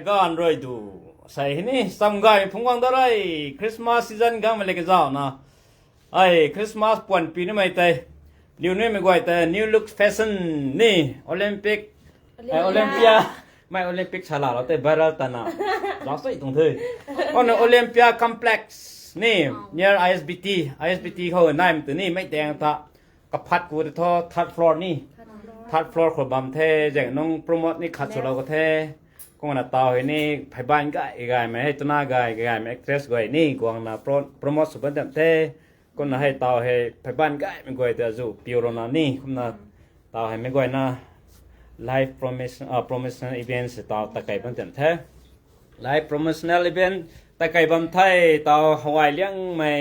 ก็อันรวยดูใส่นี่สำคัญพงวังได้คริสต์มาสซีซันก็มาเลยก็เจ้านะไอ้คริสต์มาสปวนปีนี้ไม่แต่นิวนี่ไม่กว่าแต่นิวลุคแฟชั่นนี่โอลิมปิกโอลิมเปียไม่โอลิมปิกฉลาดเราแต่บาร์ตานะเราใส่ตรงเธอก็ในโอลิมเปียคอมเพล็กซ์นี่ near ISBT เขาหน้ามันตัวนี้ไม่แดงตากับพัดกูจะทอทัดฟลอร์นี่ทัดฟลอร์ขบำเทจากน้องโปรโมทนี่ขัดสุดเราก็เทก็มันต่อให้นี่ไผ่บ้านก็ไอ้ไงไม่ให้ตัวหน้าไงไม่เอ็กเทรสก็ไอ้นี่กวางน่ะโปรโมทสุดเป็นเทก็น่ะให้ต่อให้ไผ่บ้านก็ไม่กวยแต่จู่พิวโรนานี่คุณน่ะต่อให้ไม่กวยน่ะ live promotional events ต่อตะไคร้เป็นเท live promotional event ตะไคร้บัมไทยต่อฮาวายเลี้ยงไม่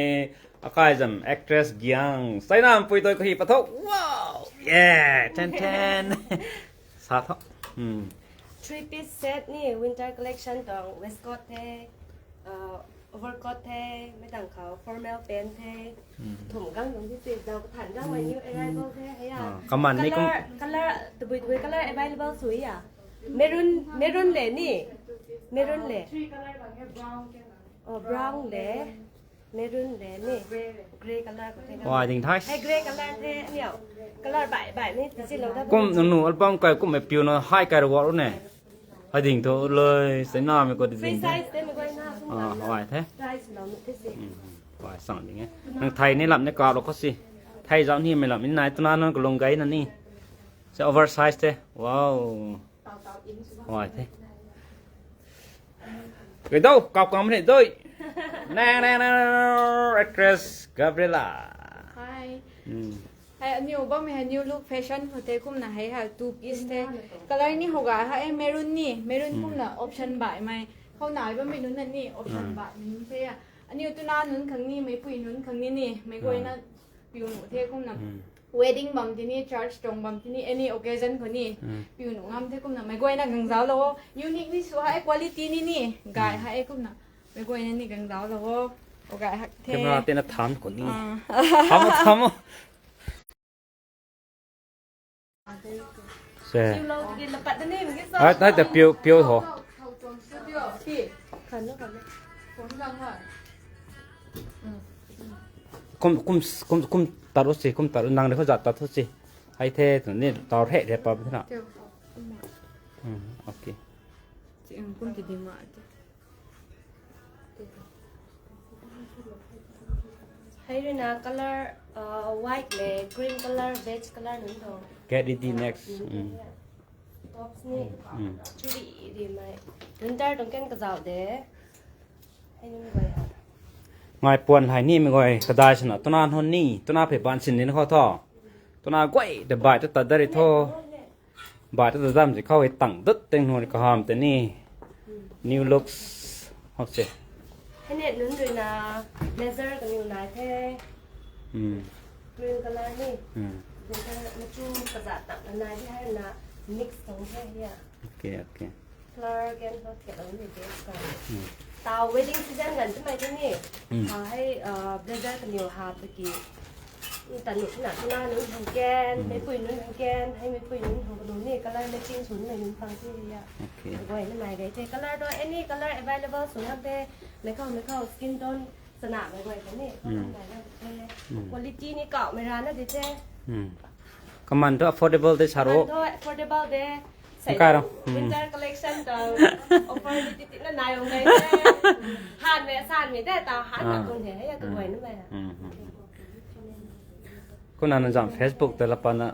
อาคายจำ actress เกียงใส่น้ำปุยตัวก็ฮีปะทุว้าวเย้แทนสาธุthree piece set นี่ winter collection ตอง waistcoat เทovercoat เทไม่ต่างเขา formal pant เทถุงกางตรงที่ติดเราก็ถันกางไว้ new arrival เทให้อ่ะ color ตัวบุย color available สวยอ่ะ maroon เลยนี่ maroon เลยbrown เลยmaroon เลยนี่ gray color ก็เท ว้าจริงท้ายให้ gray color เทเนี่ย color ใบนี่จริงๆเราถ้ากุ้มหนูอัลบั้มไก่กุ้มไม่ปิวนะให้ไก่รัวรู้เนี่ยไอ้ดิ่งตัวเลยใส่หน้าไม่ก็ดิ่ง free size เต็มไปหน้าหวายแท้ size เราไม่ใช่หวายสั่งอย่างเงี้ยทางไทยนี่หลับในกรอบเราก็สิไทยเจ้านี่ไม่หลับนี่นายตัวนั้นก็ลงไก่นั่นนี่ใช่ oversize เท้ว้าวหวายแท้เกิดดูกรอบกรอบไม่ได้ด้วยแน่actress Gabriela Hi hay new bom hay new look fashion hote kum na hay ha two piece te color ni hoga ha e maroon kum na option bai mai khau nai ba mai nun na ni option bai min te ya ani tu na nun khang ni mai pui nun khang ni mai goi na piu nu te kum na wedding bam ti ni church tong bam ti ni any occasion ko ni piu nu ngam te kum na mai goi na gang zao lo unique ni su ha quality ni gai ha e kum na mai goi na ni gang zao lo oga ha te camera te na tham ko ni tham chiều lâu thì là bạn tên mình cái sao đấyแต่piu hổ khẩn nó kum taruh sih kum taruh nang deh jat taruh sih hai the tu ni taruh he deh pa betul tak okey kum ti dima hay rồi nè color white này green color beige color nữa thôi get it next tops ni churi di mai winter dong ken ka zau de hay ni vậy hả ngoài buồn hay ni mình gọi cái đại sinh tu nan hôn ni tu na phải ban sinh nên khó thọ tu na quậy để bài cho ta đây thôi bài cho ta dám chỉเข้าไปตั้งตึ๊ดเต็งหัวก็หอมแต่นี่ new looks ฮอกเซ่ให้เนี่ยนู้นด้วยนะ blazer กับnew night เท่green color นี่winter มาจูกระดาษตัดนายที่ให้นะ mix ตรงแค่เนี่ยโอเค color แกนเขาเก็บเอาไว้ในเดสกันตาว wedding season กันใช่ไหมที่นี่เขาให้blazer กับ new หาตะกี้แต่หนูขนาดที่หน้านู้นทางแกนไม่ปุยนู้นทางแกนให้ไม่ปุยนู้นทางกระดูนี่ก็เลยไม่จริงศูนย์ไม่นู้นฟังที่นี่อ่ะไว้นั่นไหนเด็กก็เลยด้วยไอ้นี่ก็เลย available ศูนย์ทางเต้ไม่เข้า skin tone สนามไม่ไหวกันนี่เขาทำได้แล้วเต้ quality นี่เกาะไม่ร้านนะดิเต้ก็มันตัว affordable ได้ชาโร่ affordable เด้ใส่ winter collection ต่อ offer ติดนั่นนายองเลยเต้หันเวสานมีได้ตาหันกับคนเห็นให้ตัวไว้นั่นไปอ่ะก็นั่นจำ Facebook แต่ละปันอะ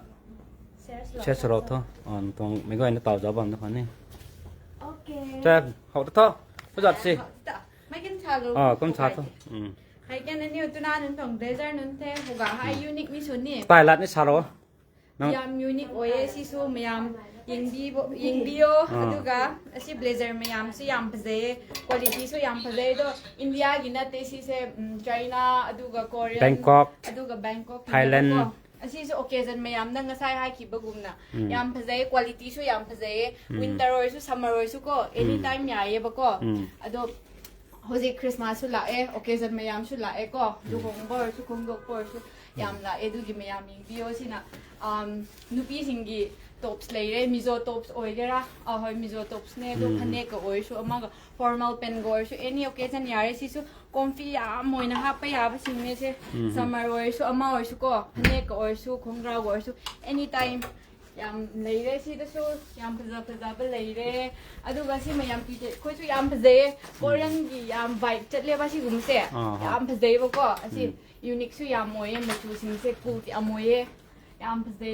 แชร์สโลท์ตรงไม่ก็ไอ้นี่ต่อจอบันทุกคนนี่โอเคแจ้เขาท่อผู้จัดสิไม่กินชาลูก้มชาท่อให้แกนั่นนี่ตัวนั้นนั่นของเดซอร์นั่นเท่หัวกะให้ยูนิคมิชุนนี่ใต้รัดนี่ชาโร่ยามยูนิคโอเอซิซูมยามยิงบีโอดูกะสิเบลเซอร์มยามสิยามเพเซคุณภาพสิยามเพเซด้วยอินเดียกินนั่นเตสิเซไชน่าดูกะเกาหลีดูกะแบงกอกไทยแลนด์อันนี้โอเคจันมายามนั่งก็ใช้ให้คิดบ้างนะยามเพเซคุณภาพสิยามเพเซวินเทอร์โรยสุซัมเมอร์โรยสุก็ anytime ยายบ้างก็ดูฮอจิคริสต์มาสสุดละโอเคจันมายามสุดละก็ดูของบอร์สุของดอกบอร์สุ ยามละดูกิมยามิงบิโอสินะนูปีสิงกีtops เลยเรมิโซ tops โอ้ยเกระหอยมิโซ tops เนี่ยดูพันเนกก็โอ้ยชัวมาก็ formal pen ก็โอ้ยชัวany occasion ยาเรสิชัว comfy ยามวยนะคะไปยาไปสิเนี่ยสิ summer โอ้ยชัวมาโอ้ยชัวก็พันเนกก็โอ้ยชัวของเราโอ้ยชัว anytime ยามเลยเรสิตัวชัวยามพะจาไปเลยเรดูก็สิมายามปีเจคุยชัวยามพะเจก็เรื่องกี่ยาม vibe จัดเรียกว่าสิกุมเสียยามพะเจบอกก็สิ unique ชัวยามมวยมาชูสิงเสกูที่ยามมวยยามพะเจ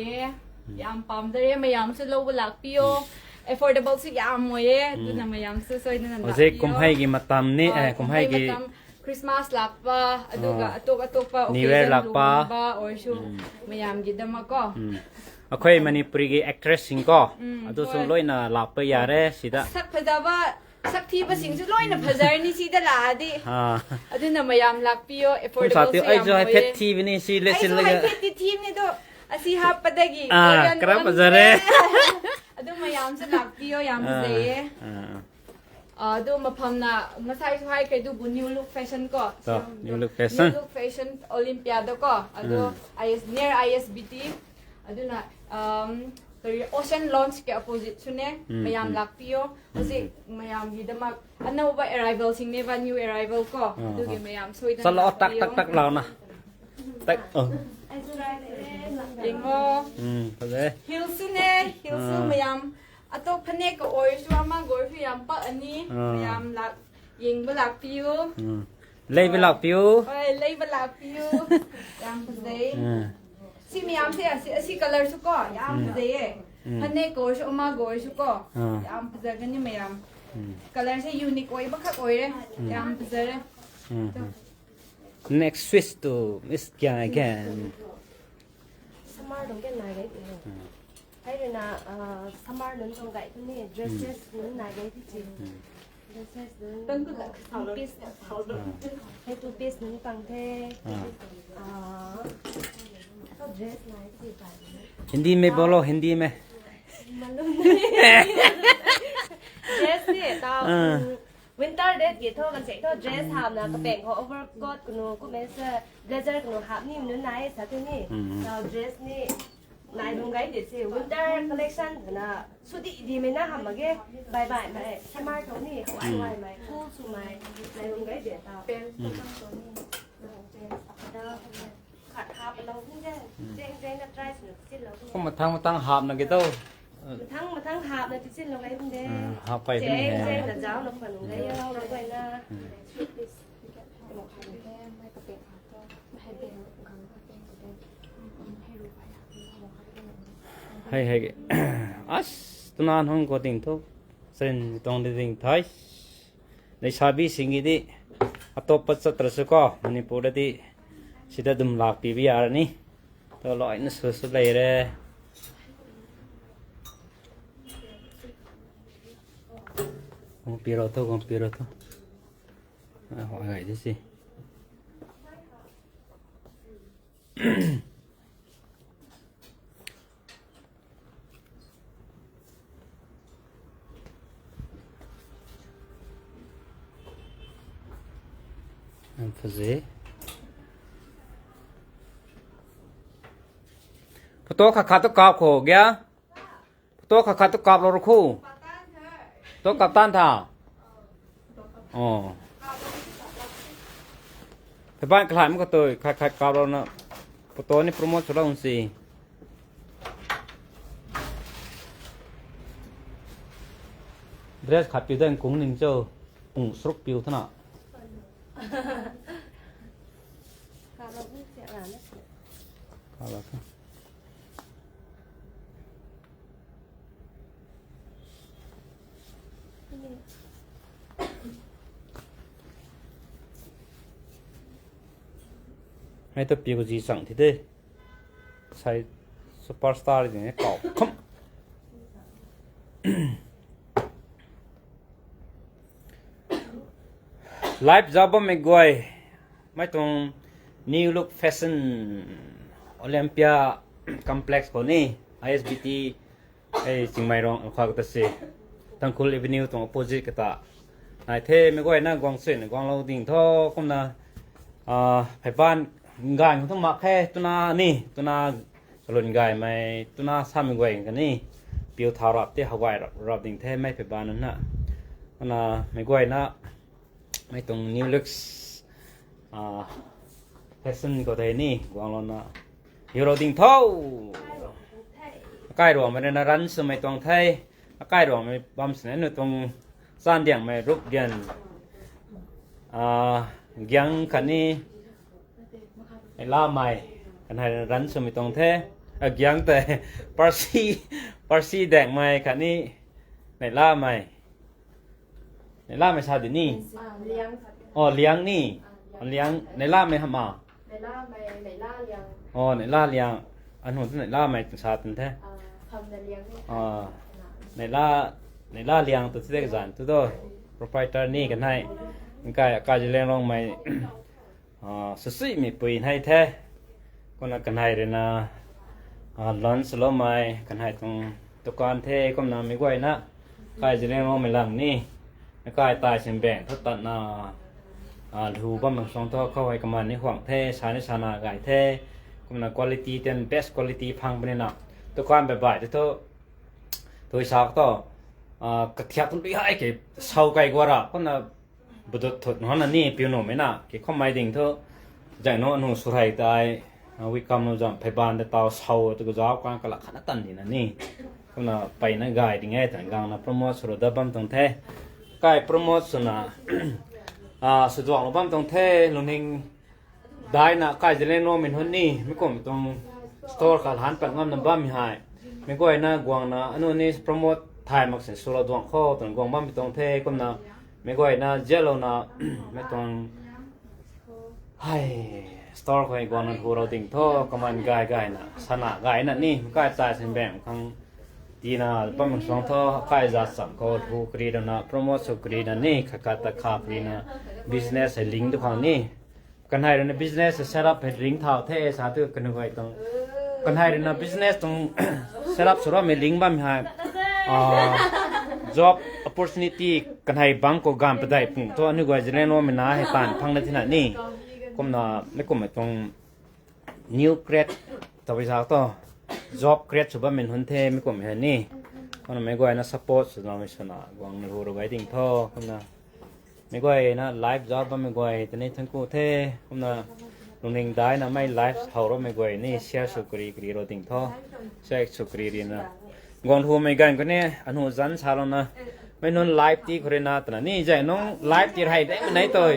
ยามปั๊มเดย์มายามสุดโลบุลักพิโอ affordable สุดยามมวยดูนะมายามสุดสวยนั่นแหละ โอเคกุมให้กี่มาตำนี่กุมให้กี่ คริสต์มาสลักปะดูก็ตัวปะ New Year ลักปะ โอ้ยชูมายามกินดมาก็ โอเคมันนี่ปริกี actress สิงก็ดูสุดลอยน่ะหลับไปยาเร่สิดะสักพะดาว่าสักทีภาษิงสุดลอยน่ะพะจานี่สิดะลาดิดูนะมายามลักพิโอ affordable สาธิตไอ้จะให้เพชรทีวินี่สิเลสินเลย ไอ้เพชรทีมนี่ตัวasi hapadagi kerap azare adu mayam sa lakpiyo yam ze adu maphamna masai swai kai du new look fashion ko new look fashion olympiada ko adu near ISBT adu na ocean launch ke opposite sune mayam lakpiyo asi mayam gidama anova arrival sing ne new arrival ko adu ge mayam soidan salo tak law na tak Yung mo, hilsu ne, hilsu mayam, ato panek ko oy shuwa ma goy shu yam pa ani, mayam lak, yung balak piyo, lay balak piyo, oy lay balak piyo, yam pazay, si mayam si color su ko, yam pazay, panek ko shu ma goy shu ko, yam pazay gani mayam, color se unique oy bakak oy re, yam pazay. Next switch to Miss Kya again. Summer dong cái này đấy hay rồi là summer nướng trong cái thứ này dresses nướng này đấy thì chị dresses nướng two piece hay two piece nướng tăng thế có dress này thì phải Hindi में बोलो हिंदी में dress này tao winter dress gitu kan sẽ có dress ham na cái bẹn họ overcoat của nó cũng mấy sơ blazer của nó ham ni nó này sao thế này tao dress này này đúng cái để xem winter collection là suốt đi mình na ham mà cái bài bài mày summer thôi này không ai ngoài mày cool su mày này đúng cái để tao khát ham lâu không chứ dễ là try được xin lâu không mà thằng hạp là cái đâu thằng hạp này thì xin lâu cái vấn đề hạp phải dễ là giáo nó phần cái nó vậy là hay as tunan hong ko ting to sen tong de ting thai nei sabi singi di atop pat satra ko manipur di sida dum lak pi bi ar ni to loi na su su lai re con piro to hỏi gãy thế gì em phải dễ to khát to cọp khổ kìa to khát to cọp rồi khu to cọp tan thảo phải bạn cái lại một cái tôi khai cọp rồi nè to này promote cho đâu gì dress khát biểu tên cũng ninh cho sốc biểu thế nào hay tập biểu gì sẵn thì đây sai superstar thì này cậu không live job में गए मैं तो new look fashion Olympia Complex को नहीं ISBT चिंग माई रोंग खाग तसे तंकुल एवेन्यू तो opposite के ता नाइ थे मैं गए ना गवांग से गवांग लो दिंग थो कम ना ไผ่บ้าน กายของทั้งมาแค่ตัวนานี่ตัวนาสลุนกายไม่ตัวนาซ้ำไม่กวยกันนี่ปิวทารับที่ฮาวายรับดิ่งแท้ไม่ไปบ้านนั่นนะตัวนาไม่กวยนะไม่ตรงนิวลุคแฟชั่นก็ได้นี่กวางลอนนะยูโรดิ่งเท่าใกล้รวมไปในรันสมัยตรงไทยใกล้รวมไปบำเสนอตรงสร้างเดียงไม่รูปเดียนยังคันนี้ไอ้ล่าใหม่กันให้รันสมัยตรงแท้ยังแต่ปาร์ซีแดงใหม่คันนี้ในล่าใหม่ในล่าไม่ชาดินี่ เลี้ยง อ๋อเลี้ยงนี่เลี้ยงในล่าไม่ทำมา ในล่าเลี้ยง อ๋อในล่าเลี้ยงอันหัวที่ในล่าไม่ชาติแท้ ทำในเลี้ยง อ๋อในล่าเลี้ยงตัวที่ได้กันตัว proprietor นี่กันให้การจะเลี้ยงลงใหม่สุดๆมีปุ๋ยให้แท้คนละกันให้เลยนะร้อนสโลใหม่กันให้ตรงตุกานเทก็นำไม่ไหวนะการจะเลี้ยงลงไม่หลังนี่การตายเสียงแบ่งทุกตัดดูบ้างบางช่องท่อเข้าไปกับมันในห่วงเทชาในชานาไก่เทก็มันคุณภาพเป็น best quality พังไปเนี่ยนะตุกานแบบบ่ายที่ตัวชาวต่อกระเทียมตุ้นไปให้เก็บเช่าไก่กว่าละก็น่ะบุตรถนอนนี่เปียโนไม่น่ะเก็บข้อไม้ดิ่งเถอะจากนั้นหนูสุดท้ายตายวิกรรมเราจะไปบ้านแต่เตาเช่าตัวก็จะเอาการกระขนาดตันนี่นะนี่ก็น่ะไปนั่งไก่ดิ่งไงแต่กลางน่ะโปรโมทสุดดับบัมตรงเทไก่โปรโมทสุดน่ะสุดหวังบัมตรงเทลงทิ้งได้น่ะไก่จะเล่นโนมินหุ่นนี่ไม่กลมตรงสโตร์ขาหันแปะงอมน้ำบ้ามีหายไม่ก็ไอ้น่ากวางน่ะอันนู้นโปรโมทถ่ายมักเสียสุรดวงข้อตรงกวางบ้ามีตรงเทก็น่ะไม่ก็ไอ้น่าเจลน่ะไม่ตรงให้สโตร์คอยกวางนั่นหัวเราติ่งท่อก็มันไก่น่ะสนะไก่น่ะนี่ไก่ตายเส้นแบ่งครั้งดีน่ะปั้มมันสองท่อไก่จัดสังก็ถูกกรีดน่ะโปรโมทสุกรีดนี่ขากาตะขาบรีน่ะบิสเนสให้ลิงก์ทุกคนนี่กันให้ในบิสเนสเซตอัพให้ลิงก์เท่าเทสาธุกันไว้ตรงกันให้ในบิสเนสตรงเซตอัพสุดว่ามีลิงก์บ้างมีให้job opportunity กันให้บางก็กามไปได้ปุ่งตัวนึกว่าจะเล่นว่ามันน่าให้ผ่านพังในที่นั่นนี่ก็น่ะไม่ก็ไม่ตรง new grade ตัวไปสาวต่อ job grade สุดว่ามันหุ่นเทไม่ก็ไม่เห็นนี่ก็น่ะไม่ก็ไอ้น่ะ support สุดน่ะไม่ชนะกวางในหัวเราไว้ดิ่งท่อก็น่ะไม่ก็ไอ้น่ะ live job บ้างไม่ก็ไอ้ตอนนี้ทั้งคู่เทก็น่ะลงเองได้น่ะไม่ live เขาเราไม่ก็ไอ้นี่ share สุกรีเราดิ่งท่อ share สุกรีน่ะกองทัวร์ไม่กันก็เนี่ยอันหัวจันชาลนะไม่นอนไลฟ์ที่โคเรนาตนะนี่ใจน้องไลฟ์ที่ไทยได้ไม่ไหนตัว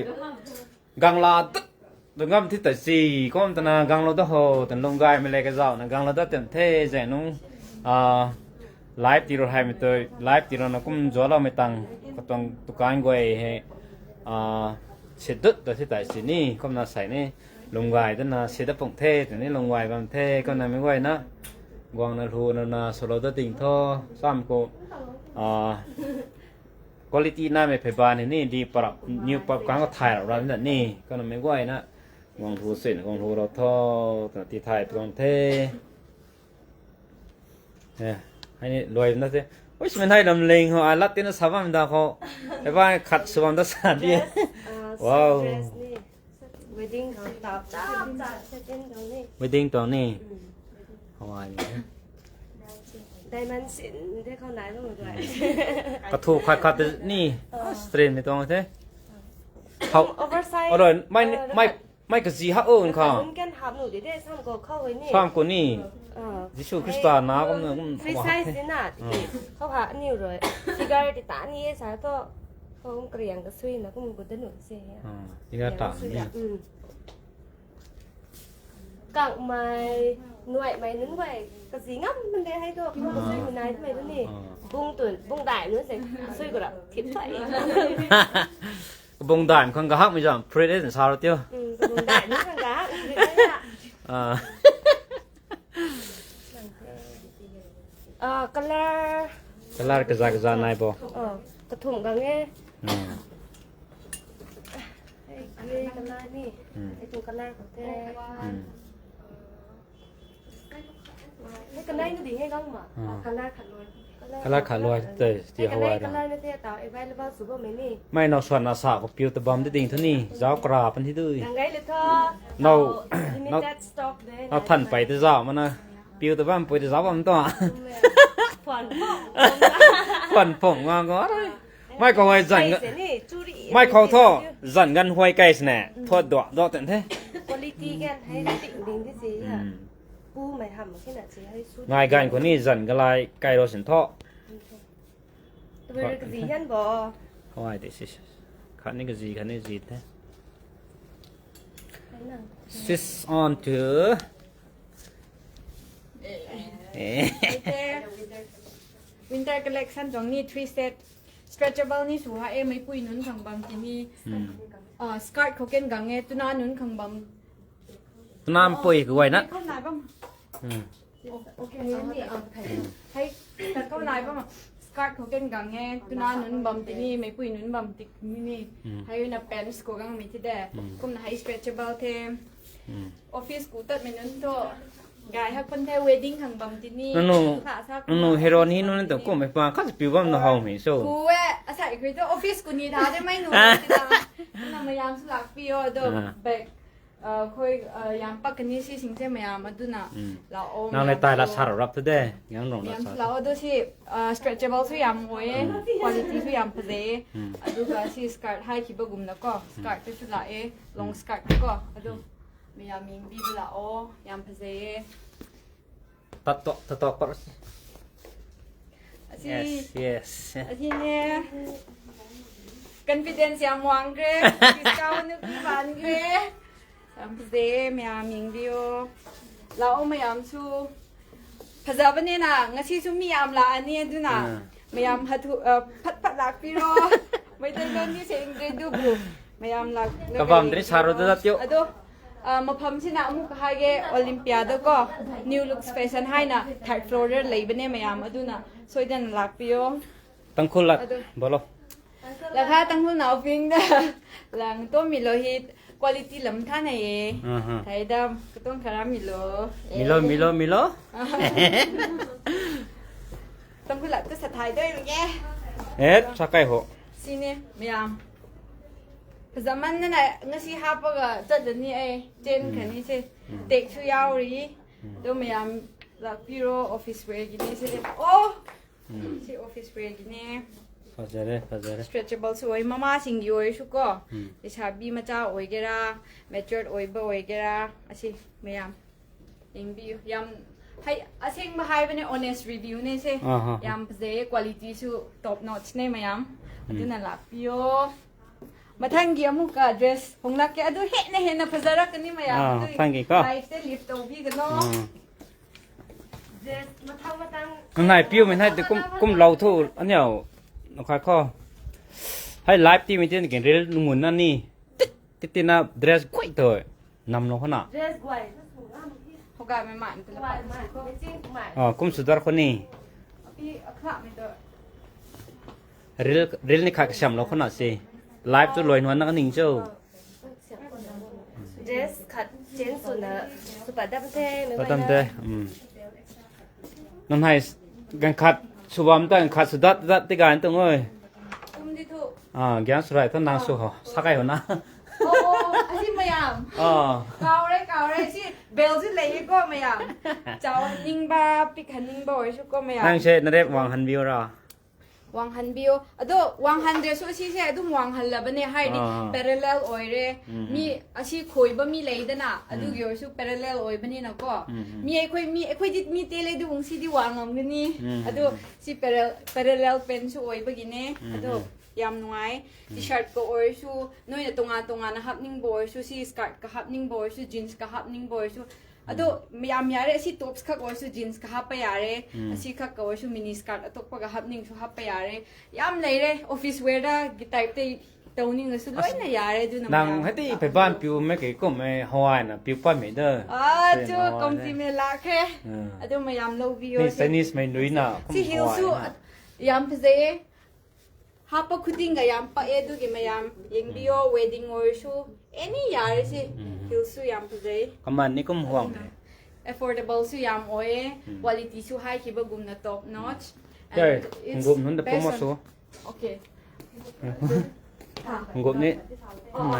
กังลาตึ๊ดตัวงามที่ตัดสีก็ตนะกังลาตัวโหตันลงกายไม่เลยก็เจ้านะกังลาตัวเต็มเท่ใจน้องไลฟ์ที่เราให้ไม่ตัวไลฟ์ที่เรานะก็มันจ่อเราไม่ตังก็ต้องตุกานกวยให้เสด็จตัวที่ตัดสีนี่ก็น่าใส่นี่ลงกายตัวน่ะเสด็จปุ่งเท่ตัวนี้ลงกายบางเท่ก็น่าไม่ไหวนะกวางนาทูนาสโลดติงท่อซ้ำก็คุณภาพน่าไม่เผยบานนี่ดีปรับนิวปรับการก็ถ่ายเราแบบนี้ก็ไม่ไหวนะกวางทูเส้นกวางทูเราท่อตัวที่ถ่ายตรงเทเนี่ยให้นี่รวยนะเจ้โอ้ยมันให้ลำเลียงเขาอาลัดที่นั่นสบายมันดาเขาไอ้บ้านขัดสวรรค์ดัชนีว้าว wedding เขาตอบจ้าเซ็ตติ้งตรงนี้ wedding ตรงนี้ว่าได้มันสินได้เข้าไหนบ้างด้วยกระถูกขัดนี่สเตรนไม่ตรงใช่เขา oversize อร่อยไม่กระสีฮักนค่ะผมกันทำหนูได้ซ้ำก็เข้าไว้นี่ซ้ำกูนี่ยิชูคริสตานะก็มันฟรีไซส์นี่น่ะเขาผ่านี่เลยที่การติดตานี่สายก็เขาเกลียงก็ซุยนะก็มันก็จะหนุนเสียที่การตามนี่กังไม้หน่วยไม้นึ้งไว้กระสีงับมันได้ให้ตัวเขาซุยมันนายทำไมตัวนี้บุ้งตุ่นบุ้งได้นู้นเสร็จซุยก็แบบทิพย์ใส่บงด่านคนก็ฮักไม่จำพรีเดนซาร์เตียวบุ้งได้นู้นคนก็ฮักcolor กระจายนายบ่กระถุงกันไงไอ้กันลานี่ไอ้ถุงกันลาของเธอ ให้กันได้ก็ดีให้ก้องมากันได้ขัดลอย คลาขาลอยเตยเจียวหวาย กันได้ไม่เท่าเต่าไอ้ใบหรือว่าสุบะไม่นี่ ไม่นอส่วนอาสาก็ปิวตะบอมได้ดิ่งเท่านี้เจ้ากราบมันที่ด้วย ยังไงเลยท่อ limited stock เลย เราทันไปแต่เจ้ามันนะปิวตะบอมไปแต่เจ้ามันตัว ผ่อน ฝันผมงางอเลยไม่ก็ไว้จันไม่เขาท่อจันกันห้วยไก่สแน่ทอดดอกดอกแต่เท่ quality กันให้ติ่งดิ่งที่สีค่ะปูไม่ทำแค่ไหนสีให้สุด ง่ายกันกว่านี้จันก็ลายไก่เราสินท่อ ตัวเป็นกระสียันบ่ เขาไอ้เด็กสิขันนี่ก็จีขันนี่จีแท้ Sis on to วินเตอร์คอลเลคชั่นตรงนี้3 set stretchable นี่สูงว่าไม่ปุยนุ่นขังบังที่นี่สกัร์ตเขาเก่งกังเงตุนานุ่นขังบัง น้ำปุยคือไว้นะ เข้าไหนบ้างโอเคนี่ให้แต่เข้าไหนบ้างสกัร์ตเขาเก่งกังเงตุนานุ่นบังที่นี่ไม่ปุยนุ่นบังที่นี่ให้น่ะแพนส์กูกังไม่ที่เด้กุมน่ะให้ stretchable เทมออฟฟิศกูตัดไม่นุ่นโตกายฮักคนไทยเวดดิ้งขังบังที่นี่นูเฮโรนี่นู่นตัวกูไม่ฟังเขาจะปิวว่ามันห้องไม่สู้กูอาศัยคือตัวออฟฟิศกูนี่ท้าได้ไหมหนูที่ตาน้ำมายามสลักปิวเดิมแบกคุยยามปักกันนี่สิสิ่งที่มายามมาดูน่ะเราโอ้นั่งในใต้ละสารรับตัวเด้ยังลงละสารเราดูสิstretchable สุยามมวย quality สุยามเพลย์ดูก็สิสกัร์ตให้คิดว่ากุมแล้วก็สกัร์ตที่สุดละlong skirt ก็ดูมายามิงบีบละโอยามเพลย์ ตัดต่อก่อน yes ทีนี้ confidence ยามวางเกรdiscount นึกบ้านเกรยามเพลย์มายามิงบิวเรามายามชูภาษาบ้านนี่นะงั้นชิชูมียามละอันนี้ดูนะมายามพัดลักพี่รอไม่ได้เล่นที่เสียงเกรดูบุมายามลักกบามdari saru tu datyoมาพัมชินะมุกให้เกโอลิมปิอาดก็ New Looks Fashion ให้นะ third floor เลยเป็นเนี่ยมายามมาดูนะสวยจังลักพี่รอตั้งคุณละบอลราคาตั้งคุณเอาฟิงเด้อหลังตัวมีโลหิตquality ลำท่านไหนไทยดำก็ต้องคารามิโลต้องพูดหลักตัวสไตล์ด้วยหรือไงสักไก่หัวสิเนี่ยไม่ยามภาษามันนั่นแหละงั้นสิฮาปก็จัดเดี๋ยวนี้เจนแค่นี้สิเด็กช่วยยาวรีตัวไม่ยามหลักพี่โรออฟฟิศเวร์กินนี่สิโอ้สิออฟฟิศเวร์กินนี่fazer stretchable สวยมาสิงอยู่ชุก็ดิฉันบีมาจ้าโอยเกราmatured โอยบ่โอยเกราอาชีไม่ยามยิงบิวยามให้อาชีพมาให้เป็น honest review นี่สิยามเจ quality สุด top notch นี่ไม่ยามดูน่ารักพี่โอมาทั้งเกี่ยวมุก dress คงรักแกดูเห็นนะเห็นนะภาษารักกันนี่ไม่ยามทั้งกี่ก็ไลฟ์สไตล์ลิฟต์ตัวพี่กันเนาะ dress มาทั้งนายปิ้วไม่ให้แต่กุ้มเราทู่อันเนี้ยน้องข้าข้อให้ไลฟ์ที่มีเช่นกันเรื่องงุนนั่นนี่ติดนะเดรสกวยตัวนำลงขนาด dress ไว้เขากลายเป็นหมันเป็นละปันกุ้มสุดาคนนี้พี่ขลับไม่ตัวเรื่องนี่ขาดช่ำลงขนาดสิไลฟ์ตัวลอยนวลนักนิ่งเจ้า dress ขัดเจนสุดนะสุดปัดดับเต้ไม่ไหวนั่นให้กันขัดสุวรรณตั้งขัดสุดาติการตรงเลยแกนสุดท้ายท่านนางสุขสักไอ้หัวนะโอ้อาชีพไม่ยามเกาเลยสิเบลสิเลยก็ไม่ยามเจ้านิ่งบ้าปิกหันนิ่งบ่อยชุกก็ไม่ยามนั่งเช็ดนั่นเรียกวางหันวิวรอวางหันบิวดูวางหันเดรสชิเช่ดูวางหันละบันเนี่ยให้ดิ parallel โอยเร่มีอาชีพคุยบ่มีเลยด้นะดูเกี่ยวกับ parallel โอยบันเนี่ยนะก็มีไอ้คุยดิมีเตเลยดูวงซีดีวางงกันนี่ดูสิ parallel เป็นช่วยบักกินเนี่ยดูยามน้อยทีชิร์ตก็โอยชูน้อยเนี่ยตรงงานนะครับนิ่งบ่อยชูสิสกัร์ตก็ฮับนิ่งบ่อยชูจีนส์ก็ฮับนิ่งบ่อยชูAdo miyam yare si tops ka ko su jeans ka hap yare si ka ko su mini skirt atok pa ka hap ning su hap yare yam leire office wear da type te tawning su loi na yare du na nang hati pe ban piu me ke ko me hawaii na piu pa me da chu komti me la khe ado miyam lo video ni chinese me nui na si hil su yam pze hapa khuding ga yam pa edu ge miyam yeng bio wedding or su any yare si hil su yam pze kaman ni kum huang affordable สุยามโอ้ย quality สุ high คิดว่ากุมนะ top notch ใช่งบนั้นแต่ผมมาสู้ โอเค งบนี้ทำไม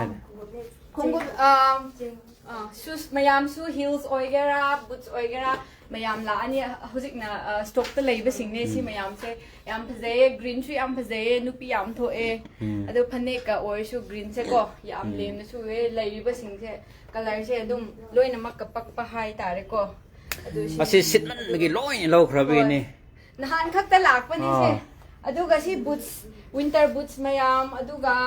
คงกุมshoes มายามสู้ heels โอ้ยแกรา boots โอ้ยแกรามายามละอันนี้เขาจิกนะstock ตะเลยไปสิ่งนี้สิมายามเซยามพะเซ green ช่วยยามพะเซนุปียามโทเออะดูพันเนกกับโอ้ยชู green เซก็ยามเลมนะชูเลยไปสิ่งเซcolor เซดุมลอยน้ำมักกับปักปะไฮตาเรก็อะดูสิ อาศัยสิทธิ์มันไม่กี่ร้อยเราครับวินี่ นะฮันคักตะหลักปะนี่เซอะดูก็สิ boots winter boots มายามอะดูก็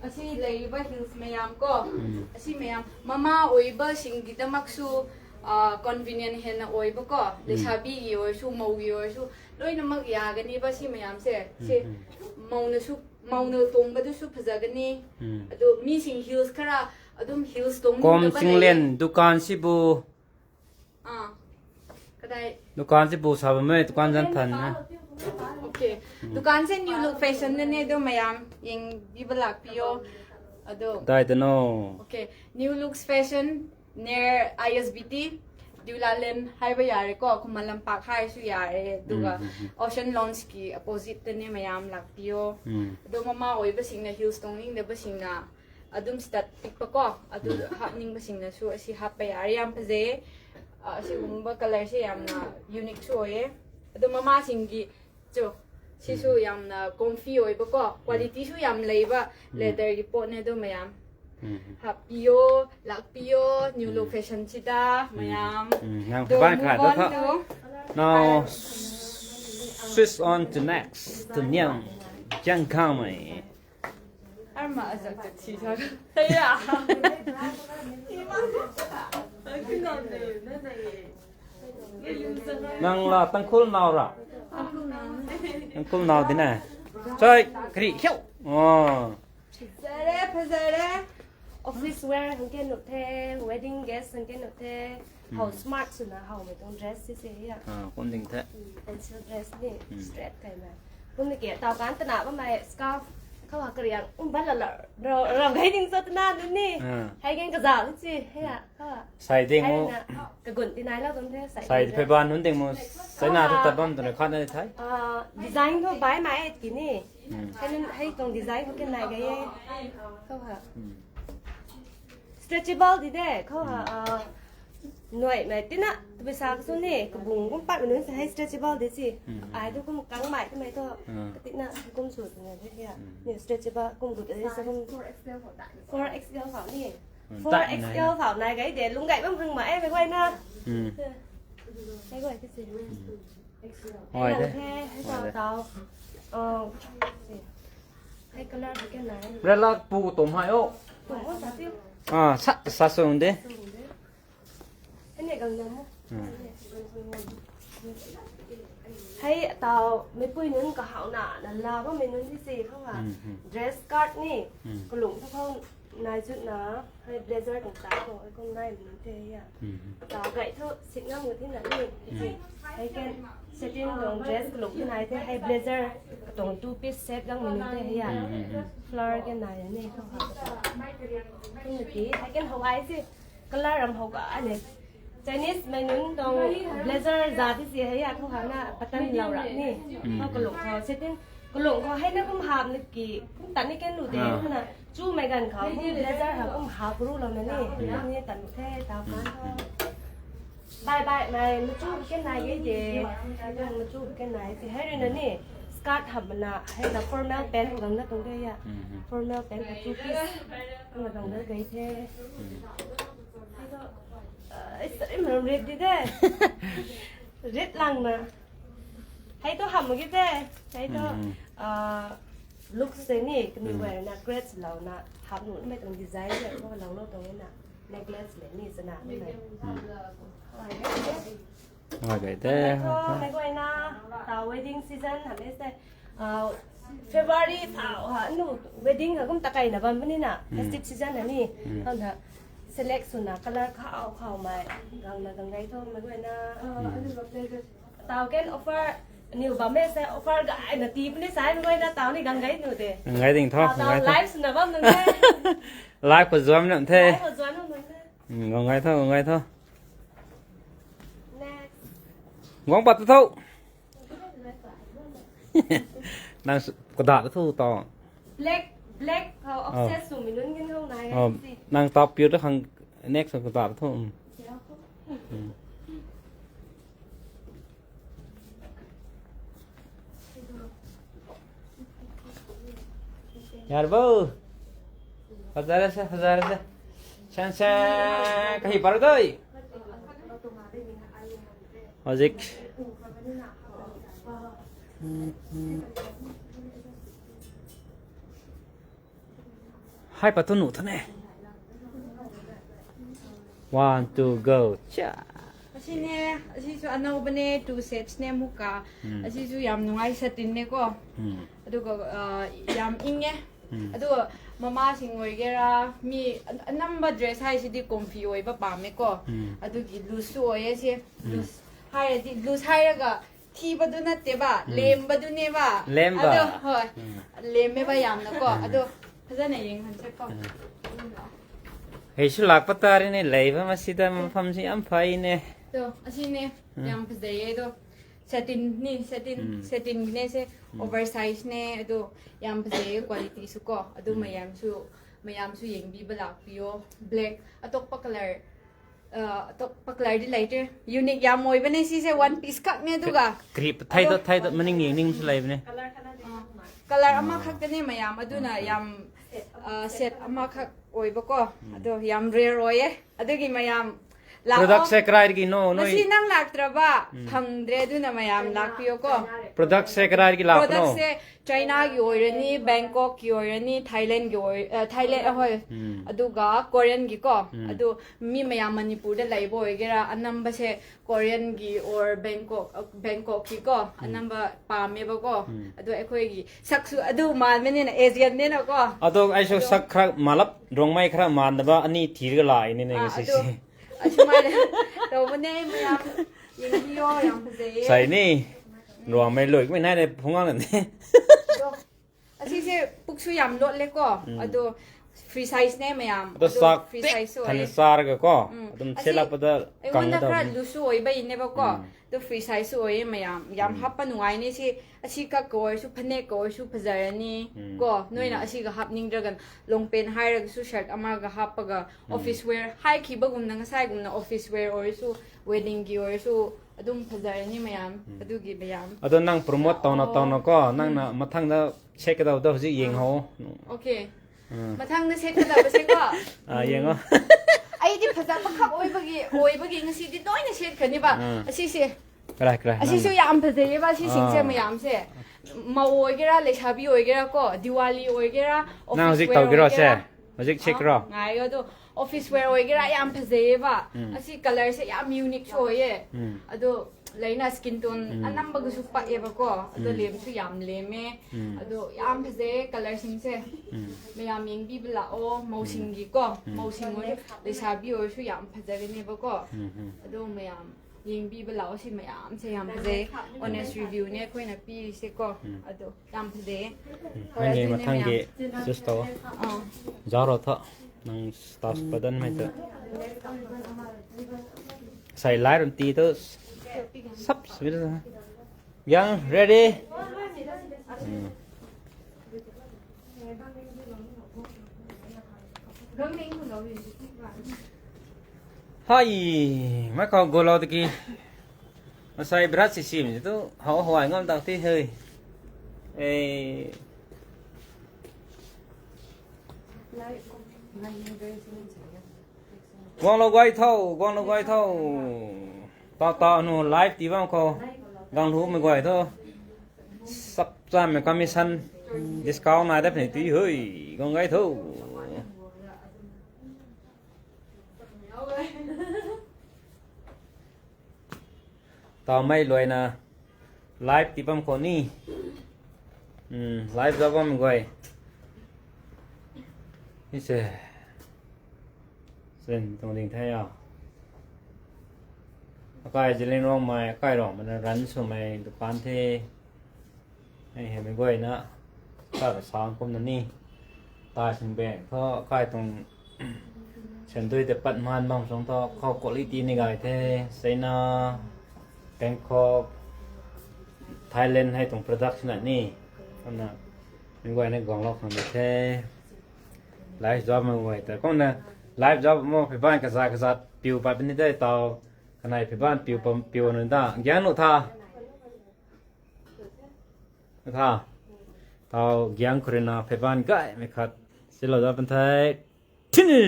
อะสิเลยไป heels มายามก็อะสิมายามมาม่าโอ้ยบะสิ่งกิตามักชูconvenient เห็นนะโอ้ยบะก็เลชาบีกี่โอ้ยชูมูกี่โอ้ยชูลอยน้ำมักยากันนี่บะสิมายามเซมูนะชูมูนะตรงก็ดูชูพะจักันนี่อะดูมีสิ่ง heels คราอะดู heels ตรง กรมจิงเล่นดุกานสิบู ก็ได้ ดุกานสิบูสาวไม่ดุกานจันทันนะ โอเคदुकान से new look fashion ने दो मयाम यंग बिबलाक पियो अदो ได้แต่โน okay new looks fashion near ISBT दिवलालेन हाइबे यारे को कुमलम पाक हाइ सु यारे दुगा ओशन लॉन्च की अपोजिट ने मयाम लाक पियो दो ममा ओइ बसिंग ना हिल्स टोनिंग दे बसिंग ना अदुम स्टट पिक पको अदु हापनिंग बसिंग ना सु असि हाप पे यारे याम पजे असि गुम्बा कलर से याम ना यूनिक सु ओये अदु ममा सिंगी जो सिसु याम ना कॉम्फी ओइ बको क्वालिटी सु याम लेबा लेदर की पोट ने दो मयाम हापियो लापियो न्यू लुक फैशन चिदा मयाम งานบ้านขาดแล้วก็ now switch on to next to เนี่ยจังข้างไหม Arma azak tak siya. Kaya. năng là tăng khối nào rồi tăng khối nào thế này chơi cái gì hiệu Pazare. office wear hang ken no the wedding guest hang ken no the how smart su na how me tong dress si se ya con tình thế pencil dress ni straight kai ma kun ni ke taw kan tana ba mai scarf เขาว่าเกรียงบ้านเราให้ดิ้งสดนานนี่ให้เก่งกระจ่างสิให้อ่ะเขาว่า ใส่เด้ง ให้ โม นะกระกุนตีนายแล้วตรงนี้ใส่ ใส่ไปบ้านนู้นเด้งโมใส่หน้าทุกตาบ้านตัวไหนข้าได้ไทย ดีไซน์เขาใบไม้กินนี่ให้นั่นให้ตรงดีไซน์เขาเก่งไหนกันยังเขาว่า stretchable ดีเด้เขาว่าหน่วยไหนตินะตัวไปสาวสุนี่กระบุงกุ้งปัดมันนู้นให้ stretchable ดีสิไอ้ทุกคนกังใหม่ทำไมก็ตินะกุ้งสุดไงที่เนี่ยนี่ stretchable กุ้งดุดอะไรสักกุ้ง 4XL เขานี่ 4XL เขาnày cái để lúng gậy bấm hưng mà em phải quay na cái quay cái gì hỏi đấy hay tao hay color cái này rất là bù tôm hai ô tôm có sao tiêu sát xuống đấy cái này gần nhầm hay tao mấy bụi nữa có hậu nạ là có mấy nữa cái gì không à dress card nè có lủng không này chút nó hay blazer cũng tao rồi con này mình thế à tao gậy thôi xịn ngang người thế nào đi hay cái setting đồng dress lủng thế này thế hay blazer tổng two piece set ngang mình thế à floor cái này này không không được tí hay cái hậu ai chứ color làm hậu cả này Chinese mấy nướng đồng blazer giá thì gì hay à không hẳn là pattern lâu rồi nè họ có lủng họ setting có lủng họ hay nó không hợp được kỳ cũng tận cái nụ đấy thôi nè chú mày gầnเขาkhông blazer họ cũng hợpรู้เราเนี่ยนี่tận thế tao bán thôi bài bài mày một chút cái này cái gì một chút cái này thì hay rồi nè skirt hợp là hay là formal pant gần nó trong đây à formal pant là two piece nhưng mà gần nó gầy thế mình rít đi thế rít lằng mà hay tôi hầm một cái thế hay tôi look thế này cái mình wear là great lâu nè hầm nữa mấy tầng design vậy có lâu lâu tầng này necklace này như thế nào thế này hỏi cái thế mấy cái na tàu wedding season hẳn đấy February tàu hả nu wedding hả cũng ta cái nào vẫn nè festive season này nè còn hả select số nào color khảo mày gần đây thôi mấy cái na tàu cái offer nhiều bà mẹ sẽ offer gái là tí bên trái mấy cái na tàu này gần đây nữa thế gần đây tình thôi tàu live số nào vẫn nữa live của zoom nữa thế live của zoom nữa gần đây thôi ngón bật thâu nàng có đạn thu to black how obsessed so mình luôn cái không này nàng top biểu đó hàng next có đạn thu यार वो हजार से chan kahi par doi Azik hai patunu thane 1 2 go cha Asine asisu anobane 2 sets ne muka asisu yam nungai satin ne ko aduga yam inge aduga mama sing oigera mi anamba dress hai sidi comfy oiba pame ko adugi loose oye se loose hai di loose hai raga thiba du natte ba lemba du ne ba adu hoi lemme ba yam na ko adu phajana yeng han se ko hei su lak patari ne leiba masida mafam si am phai ne to asine yam phajai do setting ne se oversize ne ado yam phajai quality su ko adu mayam su yengbi ba lakpio black atokpa color di lighter unique yam moi bane si se one piece cut ne duga grip thai do maning yeng su leiba ne color ama khak ne mayam aduna yam set ama khak oiba ko ado yam rare oye adugi mayam product se krai ki no si nang laktraba phangdre duna mayam lakpio ko product se krai ki lak no product se China gi oirani Bangkok gi oirani Thailand gi Thailand hoi aduga Korean gi ko adu mi mayam Manipur da laibo oigera anamba se Korean gi or Bangkok gi ko anamba pame ba ko adu ekhoi gi saksu adu man mene na Asian ne na ko adu ai so sak khra malap rongmai khra man da ba ani thir ga lai ni ne si si asumai to bane mayam yengyo yam phase sai ni rongmai loi mai nai de phungang ne asise puksu yam lot le ko ado free size ne mayam ado sak free size so than sar ga ko adum sela pada kang da da kra lusu oi ba ine ba ko do free size so oi mayam yam happa nuai ne si asi ka ko su phane ko su phajarani ko noina asi ga hapning dragon long pen hairag su shirt ama ga happa ga office wear hai ki ba gum na sai gum na office wear or su wedding gi or su adum phajarani mayam adugi mayam ado nang promote tawna ko nang na mathang da check da da ji yeng ho okay mathang na set da ba se ko yeng ho ai di phaja ba khap oi bagi ngasi di doina set khani ba asi se krai asi su yam phajai ba si sing se mayam se ma oigera le sabi oigera ko diwali oigera na hojik taw giro se hojik check ro ngai yo do office wear oigera yam phajai ba asi color se yam unique choye ado laina skin tone anamba gu su pa e ba ko ado lem su yam leme ado yam phajai color sing se mayam ying bi bla o mousing gi ko mousing o le sabi o su yam phajai ne ba ko ado mayam ying bi ba lao si mayam se yam phajai honest review ne khoi na pi se ko ado yam phajai ngai mathang ge just to jaro tha nang staff padan mai ta sai lai ron ti to sắp biết rồi yang ready hai mấy con golo thì kia nó sai brat xì xì thì tôi họ hoài ngon tao tí hơi quăng lâu quay thâu to nó live tí vào cô gang thú mình gọi thôi sắp ra mình commission discount này đáp này tí hơi con gái thôi tao mấy loại nè live tí vào cô ni live ra vào mình gọi như thế xin tổng đình thay à cái gì lên rong mà cái rong mình rắn số mày được bán thế hay hay mình quay nữa cái là sáng hôm nay nè tài sinh bè có cái tôngฉันด้วยแต่ปัดมันบางสองต่อเขา quality นี่ไงเท่ใส่น่ะ Bangkok Thailand ให้ตรง production นี่ก็นะไม่ไหวในกองเราของเด็กแท้ไลฟ์จ็อบไม่ไหวแต่ก็นะไลฟ์จ็อบมั่วไปบ้านกษัตริย์ปิวไปเป็นนี่ได้ต่อขณะไปบ้านปิวนั่นได้ยังหนูท่าต่อยังคนน่ะไปบ้านก็ไม่ขัดสิเราจะเป็นไทยที่นี่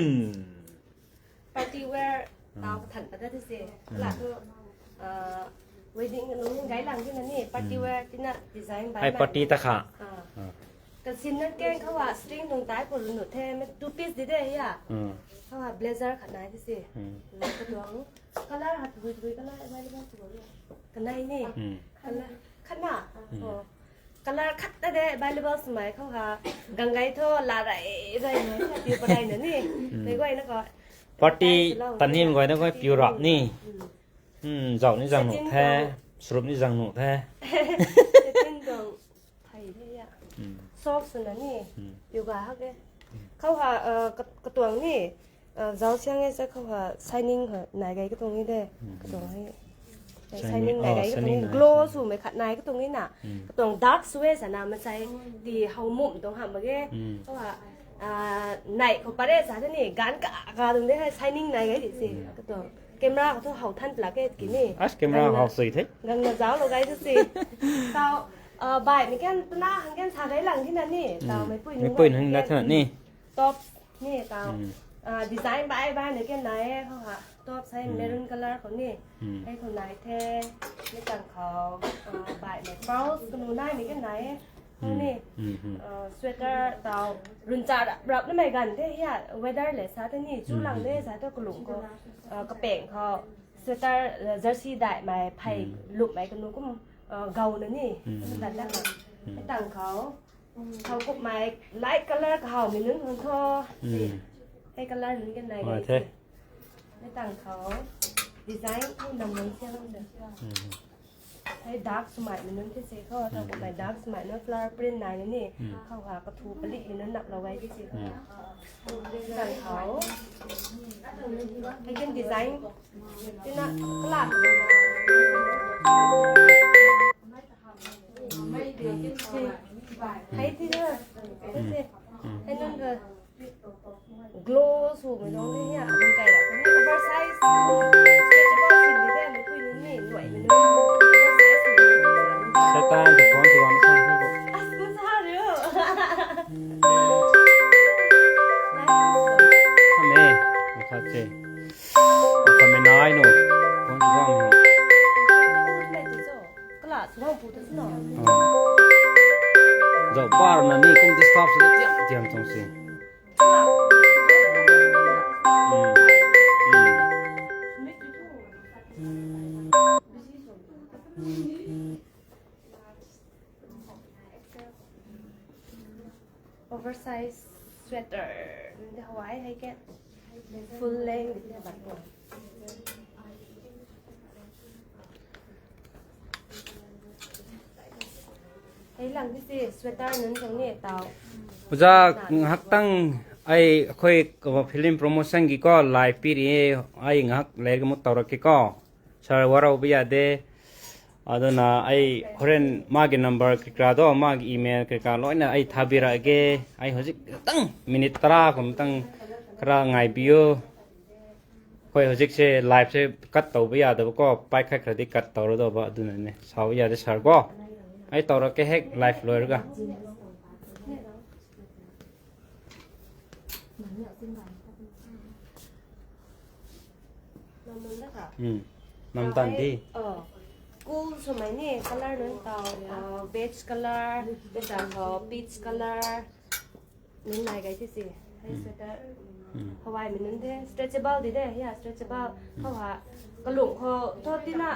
party wear ตาวถันประเทศที่สี่หลักคือwedding นู้นไกด์หลังที่นั่นนี่ party wear ที่น่ะดีไซน์ไปไอ้ปาร์ตี้ตะขากระสินนั่นแกงเขาว่าสตริงตรงใต้ปนหนุดแท้ไม่two pieceดีได้ยังเขาว่า blazer ขนาดที่สี่แล้วก็ดวงก็แล้วหัดดุยก็แล้วไม่ได้บ้างตัวเลยกันไหนนี่ขนาดกันแล้วคัดได้ใบเลเวลสมัยเขาค่ะกังไกท่อลาไรไรไหมปิวประเดี๋ยวนี่เลยก็ไอ้นั่นก็ปาร์ตี้ตอนนี้มันก็นั่นก็ปิวรับนี่เจ้านี่จังหนูแท้สรุปนี่จังหนูแท้เป็นดวงไทยที่อ่ะซอฟสุดนะนี่ปิวกาฮักเลยเขาค่ะกระตัวนี่เจ้าเชียงไงจะเขาค่ะไซนิ่งค่ะไหนไกก็ตรงนี้ได้กระตัวให้ไซนิ่งไหนไกก็ตรงนี้โกลสูงไหมขัดไหนก็ตรงนี้น่ะกระตัวดาร์กสเวสนะมันใช้ดีเฮามุมตรงหำมาแก่เขาค่ะไหนเขาประเดี๋ยวสาธารณีการกาตรงนี้ให้ไซนิ่งไหนไกดิสิกระตัวcamera của tôi hậu thân là cái này. Camera hậu xì thế. Gần là giáo là cái gì? Tao bài mấy cái na hàng cái thằng đấy lần thế này nè, tao mấy quên hình là thế này nè. Top nè tao design bài này cái này không hả? Top size maroon color của nè, hay còn này thế, cái chẳng khó bài này blouse cái này mấy cái này. Nè, sweater tao run chả bọc nó mày gần thế hả? Weather lệ sao thế nhỉ? Chú lằng thế sao tôi có lủng có cái bẹn họ sweater jersey đại mày phải lụm mày cái nó cũng gầu nữa nhỉ? Đặt ra cái tầngเขาcũng mày light colorเขาmình đứng hơn thôi. Cái color những cái này cái tầngเขาdesign không đồng lòng xem không được. Hay dark สมัยมันนั่นที่สิเขาทำกับ dark สมัยนั้น flower print ไหนนี่เขาหากระทูผลิตนั้นหนักเราไว้ที่สิสั่งเขาให้เป็นดีไซน์ที่น่ากล้าให้ที่เด้อให้นั่นก็ glow สูงเหมือนน้องนี่เนี่ยเป็นไก่แบบนี้ oversize stretchable สิ่งที่ได้มันคุยนี่หน่วยมัน Setan di phone tuan sang tu. Aku tahu. Kami, macam tu. Kami naik no. Pun tuan no. Kelas, orang putus no. Jauh bar nanti kum di stop sudah jam tong si. Oversize sweaterในฮาวายให้แก full length บัดบ่ให้หลังที่สิ sweater นั้นตรงนี้เตา Puja ngak tang ai khoi film promotion ki ko live piri ai ngak ler ke mutar ki ko char warau biya de adana ai horen magi number kra do magi email kra lo na ai thabira ge ai hojik tang minute tra kom tang kra ngai bio khoi hojik se live se cut to biya da ko pai khai khra di cut to ro do ba aduna ne saw ya de sar go ai to ro ke hek live lo ga Nam tan đi.กูสมัยนี้ color นั้นเตาbeige color เป็นต่างหอ peach color นั่นไหนไงที่สิให้ sweater ฮาวายมันนั่นเด้ stretchable ดีเด้เฮีย stretchable เขาว่ากระหลุงเขาโทษที่น่ะ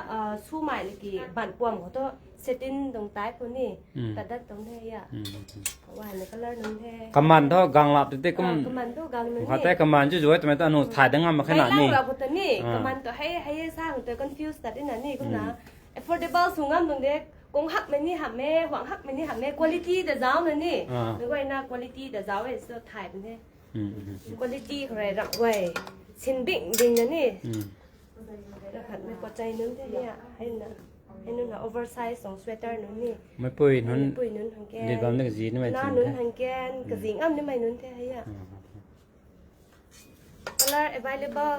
สู้ใหม่เลยกี่บั่นปวมเขาโทษเซตินตรงใต้คนนี้ตัดดัดตรงเฮียฮาวายใน color นั้นเด้ Kaman to gang lap tu kum. Kaman tu gang nan. Kata kaman ju jual tu anu thai dengan makan nak ni. Hai lah aku tu ni. Kaman tu hai sang tu confused tadi nak ni kun na. Affordable sungam dong dek. Kong hak meni hak me, wang hak meni hak me. Quality dah jauh na ni. Ngai na quality dah jauh es tu thai ni. Quality kau rak wei. Sin bing ding na ni. แล้วขัดไม่กดใจนึงเนี่ยให้น่ะโอเวอร์ไซส์2สเวตเตอร์นึงนี่ ไม่ปุ้ยนุ่น ปุ้ยนึงทางแกน ดีบอมนึกจีนไม่ หน้า จริง นึง แท้ ทางแกนกระสิงอ้ำนี่ไม่นึงแท้ให้อ่ะ color available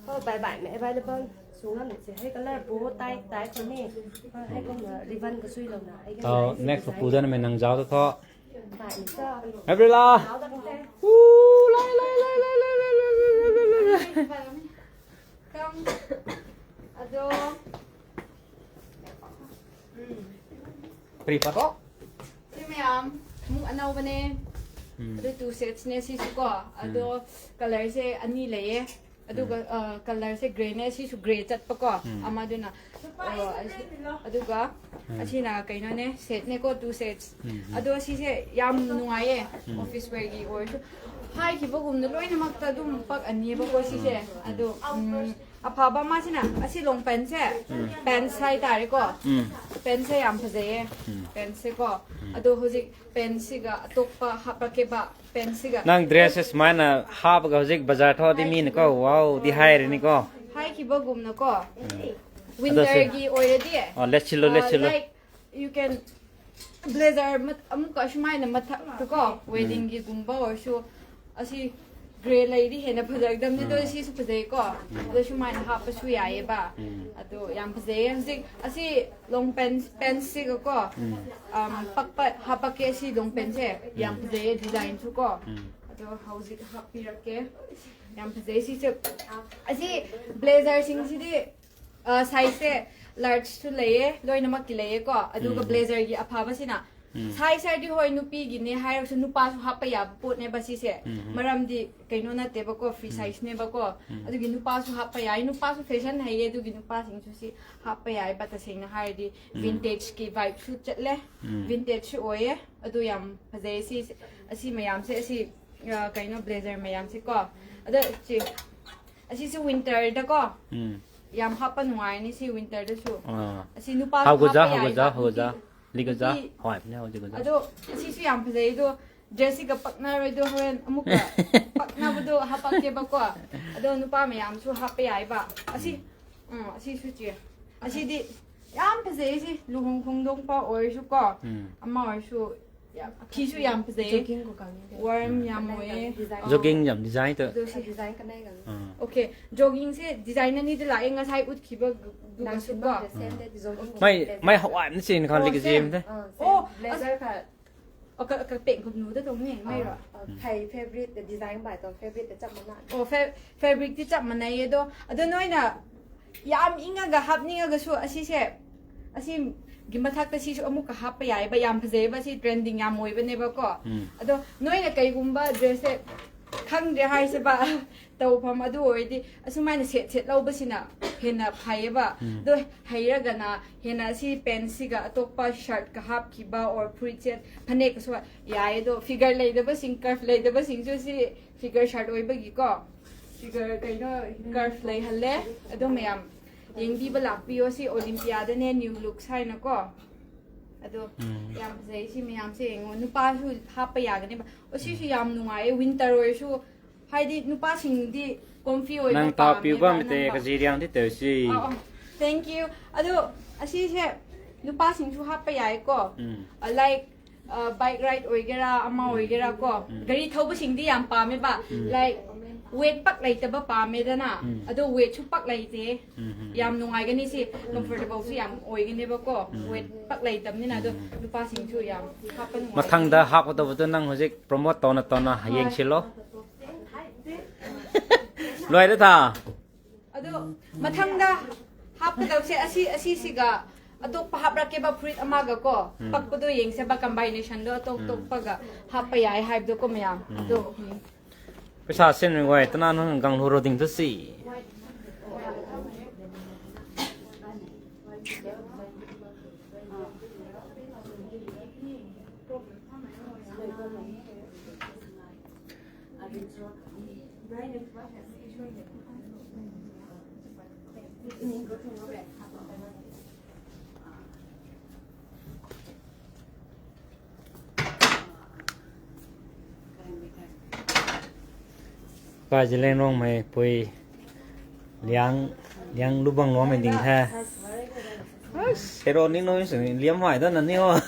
เพราะใบๆไม่ available สูงอ้ำเนี่ยจะให้ color ปูใต้คนนี้ให้ก็มาริบบิ้นก็ช่วยเราหน่อย เอา next ปูด้านไม่นั่งเจ้าตัวเขา tại mình cho ไม่เป็นไร áo ta không thế อู้ไล่Come. Ado. ปรีปัตโต Si Mayam, mu anaw ba ne? Ado two sets ne si suko. Ado color se ani leye. Ado color se gray ne si su gray chat pa ko. Ama do na. Ado ga asi na kay na ne set ne ko two sets. Ado si se yam nungaye office wear gi or so. Hai ki bagum na loy na magta dum pag ani ba ko si se. Ado apaba ma sina asi long pen se. Pen sai tare ko. Pen se yam phaje. Pen se ko. Ado hoji pen siga atokpa hapake ba pen siga. นั่ง dresses มันน่ะฮาบกับจิกบาซาร์ทอที่มีนก็ว้าวที่ไฮเลยนี่ก็ Hai ki bagum na ko. Winter gi already. อ๋อ let's chill Like you can blazer mat amuk ashmai na mat ko wedding gi gumba or so asi gray lady hena phajak dam ni do si su phajai ko do shumai na ha pa su ya ye ba ado yam phajai hzik asi long pants si ko pak pa ha pa ke si long pants se yam phajai design su ko ado hauzik ha pi rakke yam phajai si se asi blazer sing si di size se large to leye loi namak ki leye ko aduga blazer gi aphaba sina size di hoi nupi gi ne hai so nupa so hapa ya put ne basi se maram di kaino na te ba ko free size ne ba ko adugi nupa so hapa ya nupa so fashion hai ye adugi nupa sing so si hapa ya ba ta sing na hai di vintage ki vibe shoot chatle vintage oye adu yam phajai si asi mayam se asi kaino blazer mayam se ko adu si asi si winter da ko yam hapa nuai ni si winter da su asi nupa how good ja liga ja hoi ne ho jiga ja ado si si yam phajai do dressing ka pakna roi do hoen amuka pakna bu do hapa ke ba ko ado nupa me yam su hapa yai ba asi asi su chi asi di yam phajai si luhong khong dong pa or su ko ama or su ki su yam phajai jogging ko kang warm yam oye jogging yam design to do si design ka nai gang okay jogging se design ni de la enga sai ut khiba du nang su su ko ba same that jogging ไม่หวานสินคอนลิกจิมเด้ oh blazer ka ka peng khum nu da tong ni mai ro thai favorite the design by the favorite the chap mana o fabric ti chap manai do ado noina yam inga ga hapninga ga su asi se asi gimathak ta si su amuk ka hap pa yai ba yam phajei ba si trending yam moi ba ne ba ko ado noina kai gumba dress se khang de hai se ba tau pham adu oi di asumai na set lau ba sina hena phai ba do haira ga na hena si pen si ga atok pa shirt ka hap ki ba or fruit set phane ka so yai do figure lai da ba sing curve lai da ba sing so si figure shirt oi ba gi ko figure kai no curve lai halle ado mayam yengbi ba lakpiyo si Olympia da ne new look sai na ko ado yam phajai si mayam se ngo nupa su hap pa ya ga ne ba o si su yam nungai winter oi su hai di nupa sing di comfy oi นั่งต่อปิวบ้าไม่เตะกระจีเรียงที่เต๋อสิ thank you ado asi se nupa sing su hap pa ya ko like bike ride oi gera ama oi gera ko gari thau ba sing di yam pa me ba like weight pak lai ta ba pa me da na ado weight chu pak lai te yam nungai ga ni si comfortable si yam oi ga ne ba ko weight pak lai tam ni na do nupa sing chu yam hap pa nungai มาทางดาฮับก็ตัวนั่งหัวจิกโปรโมทตอนน่ะยังชิลโลรวยได้ท่า ado mathangda hap ka se asi siga atok pa hap rakke ba fruit amaga ko pakpodo yeng se ba combination do tok paga hap pa yai hype do ko mayam ado ประชาชนไว้ตอนนั้นกังหูรดิ่งทุสิก็จะเล่นร้องไหมปุยเลี้ยง ยังรูปบางน้องเป็นดิ่งแท้เซโรนี่น้อยสุดเลี้ยมหอยต้นนั้นนี่วะ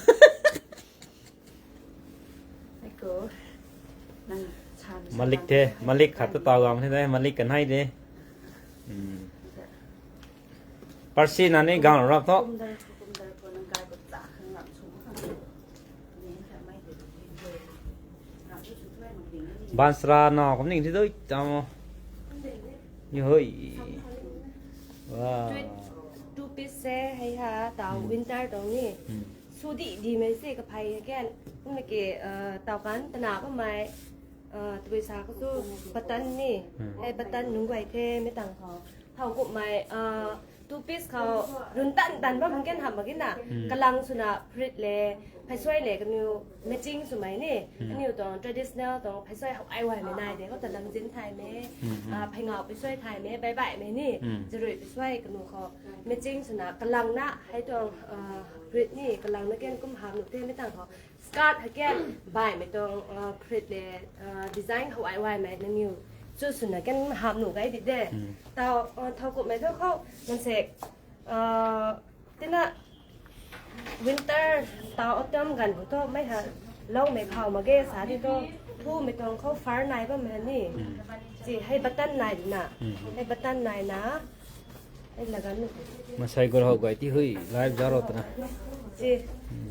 มาลิกเทมาลิกขัดตัวต่อกันใช่ไหมมาลิกกันให้ดิปาร์ซีนั่นนี่กางรับเท่าบานสระนอผมนิ่งที่ด้วยจำnhư hơi wow two piece xe hay ha tàu winter đó nhỉ su đi mấy xe cái phải cái cũng là cái tàu cán tàu nào có mày tụi sao có su button nhỉ hay button đúng vậy thế mấy thằng họ thầu của mày two pieceเขารุ่นตันว่ามันแก่ทำมากินน่ะกำลังสุนัขผลิตเลยไปช่วยเลยกันนิวแมทจิ้งสมัยนี่กันนิวตรง traditional ตรงไปช่วยเขาไอไวไม่ได้เดี๋ยวเขาจะลังจิ้นไทยไหมไปเงาไปช่วยไทยไหมใบไหมนี่จะรุ่ยไปช่วยกันนิวเขาแมทจิ้งสุนัขกำลังนะให้ตรงผลิตนี่กำลังนักเก็ตกุ้มหามหนุกเต้ไม่ต่างเขาสกัดให้แก่ใบไม่ตรงผลิตเลยดีไซน์เขาไอไวไหมนั่นนิวจุดสุดนะกันหามหนูไงดิเด้แต่เท่ากับไม่เท่าเขามันเสกที่น่ะวินเตอร์ตาออตมกันผมต้องไม่หาเล่าไม่เผามาเกสาที่ต้องทู่ไม่ต้องเขาฟาร์ไนประมาณนี้จีให้บัตตันไนน่ะให้บัตตันไนนะให้ละกันมาใช้ก็เราไว้ที่เฮ้ยไลฟ์จารอดนะจี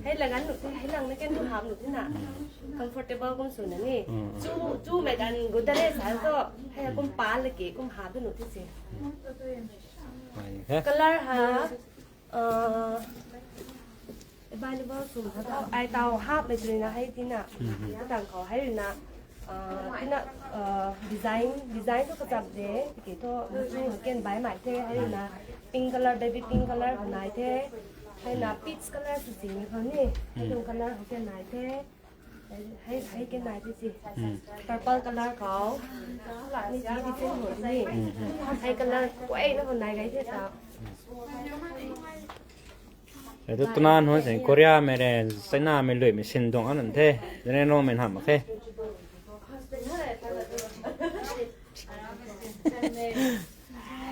ให้ละกันหนูให้ลังนักเก็ตดูหามหนูที่น่ะcomfortable กุมสุนันนี่จูเหมือนกันกูได้สายก็ให้กุมปานเลยกี่กุมหาด้วยหนูที่สิcolor หาบ้านนี่บ้านสูงเขาไอเตาห้าไปเลยนะให้ที่น่ะก็ต่างขอให้เลยนะที่น่ะดีไซน์ก็กระจับเจ๊กี่ตัวจูเก่งใบใหม่เท่ให้เลยนะ pink color baby pink color ของนายเท่ให้นะ peach color สีนี้เขานี่ให้ดู color ของแกนายเท่ให้แกนายที่สิ purple color เขาหลักนี่สีที่เป็นหัวที่นี่ให้ color กล้วยนะคนนายไงเท่สาวแต่ตัวนั้นหัวเสียงเกาหลีไม่ได้ใส่หน้าไม่เลยไม่ชินตรงอันนั้นเท่จะได้น้องไม่ทำโอเค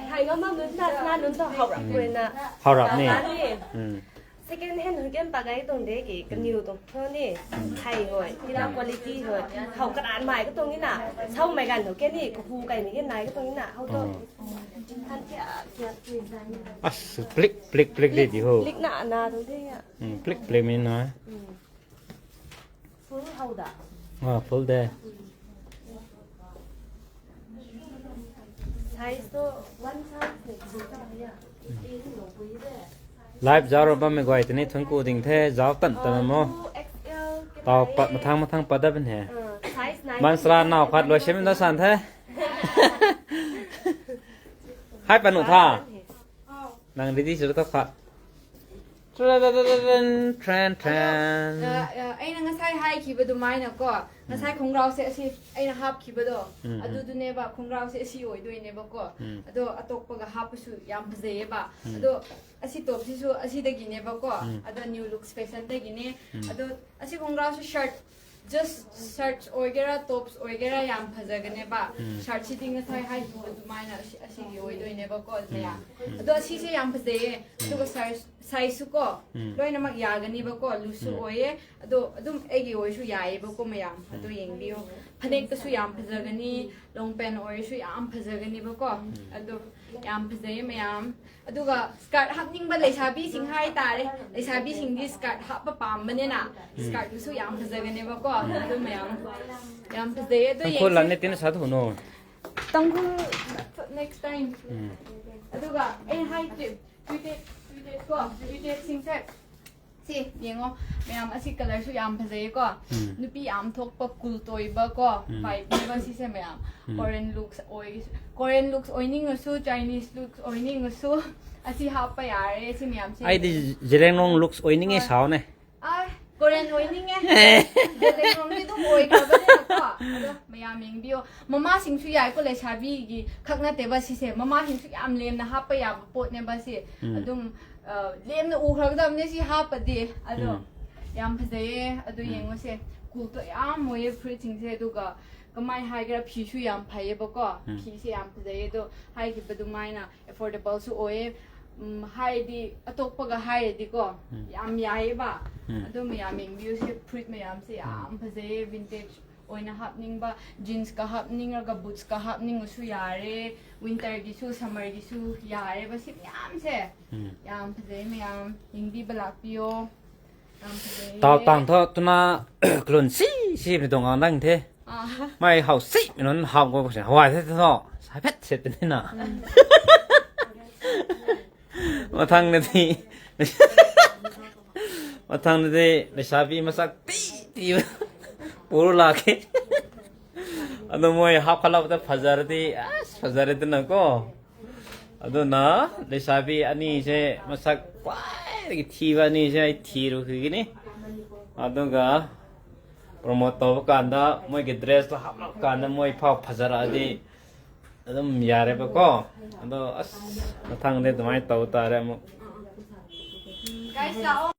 ใครก็มาลุ้นหน้าลุ้นต่อเขารับเลยนะเขารับนี่second hand เห็นปากไอ้ตรงเด็กกันอยู่ตรงเท่านี้ไทยหน่อยที่เราคุณภาพหน่อยเขากระดานใหม่ก็ตรงนี้น่ะเช่าใหม่กันเดี๋ยวแค่นี้ก็พูไก่นี่แค่ไหนก็ตรงนี้น่ะเขาต้องท่านเจ้าพลิกดีดีโหพลิกหน้าตรงนี้อ่ะพลิกไม่น้อยฟูเขาด่าfull day ไทยโซ่วันเช้าเด็กดูกันเนี่ยตีหนูปุ้ยเลยไลฟ์จารอดบ้างไม่ก่อยแต่นี่ทั้งกูดิ่งเท่จ้าตันแต่ไม่มอต่อปัดมาทางปัดได้เป็นเหรอมันสลานาวพัดลอยเชื่อมต่อสันเท่ให้ปนุท่านั่งดีๆสุดท้ายทรนไอ้นั่งใช้ให้คีย์บอร์ดไม้นะก็นั่งใช้ของเราเสียสิไอ้นั่งฮับคีย์บอร์ดอะดูเนี่ยแบบของเราเสียสิโอ้ยด้วยเนี่ยแบบก็อะดูอะตกปะก็ฮับไปสู่ยามเพลย์แบบอะดูอะสิตัวที่สู่อะสิตะกี้เนี่ยแบบก็อะดู new look fashion ตะกี้เนี่ยอะดูอะสิของเราสู่ shirt just search orgera tops orgera yam phajagane ba shirt sitting na thai hai du mai na asi oi doi ne ba ko ne ya ado asi se yam phaje to ko size su ko loi na mak ya gani ba ko lu su oi ado adum egi oi su ya e ba ko mayam ado yeng bio phanek ta su yam phajagani long pen oi su yam phajagani ba ko ado yam phaje mayam aduga skirt hapning ba leisabi sing hai tare leisabi sing di skirt hap pa pam bane na skirt su yam phajagane ba ko adu mayam yam phaje adu yeng ko lan ne tin sa thu no tangku next time aduga ai hai trip tweet ko tweet sing set si yengo mayam asi color su yam phaje ko nupi yam thok pa kul toi ba ko vibe ne ba si se mayam Korean looks oining su Chinese looks oining su asi ha pa yare si mayam si ai di jereng nong looks oining e sao ne ai Korean oining e jereng nong ni du oi ka ba ne ko ado mayam ming bio mama sing su yai ko le chabi gi khakna te ba si se mama sing su yam lem na ha pa ya pot ne ba si adum lem na u khrak dam ne si ha pa di ado yam phaje ado yengo se cool to yam moye free thing se du ga kamai hai gra phi shu yam phai ba ko phi se yam phai do hai ki ba du mai na affordable su oye hai di atokpa ga hai di ko yam yai ba adu me yam ing view se fruit me yam se yam phai vintage oina hapning ba jeans ka hapning ga boots ka hapning su yare winter gi su summer gi su yare ba sip yam se yam phai me yam ing di balak pio tao tang tho tuna klon si ni dong ang thế mai hậu si nó học qua sẽ hoài thế thôi sai phết sẽ thế nào mà thằng này thì mà thằng này thì để sao vì mà sắc tí bố là cái anh moi học khai lâu tới fajar thì nó có anh nó để sao vì anh ấy sẽ mà sắc quá cái thi vào này sẽ thi rồi cái này anh cái promote kan da moi ge dress to hap kan da moi phau phajara di adum yare ba ko ado as thang de mai tau ta re mo guys sao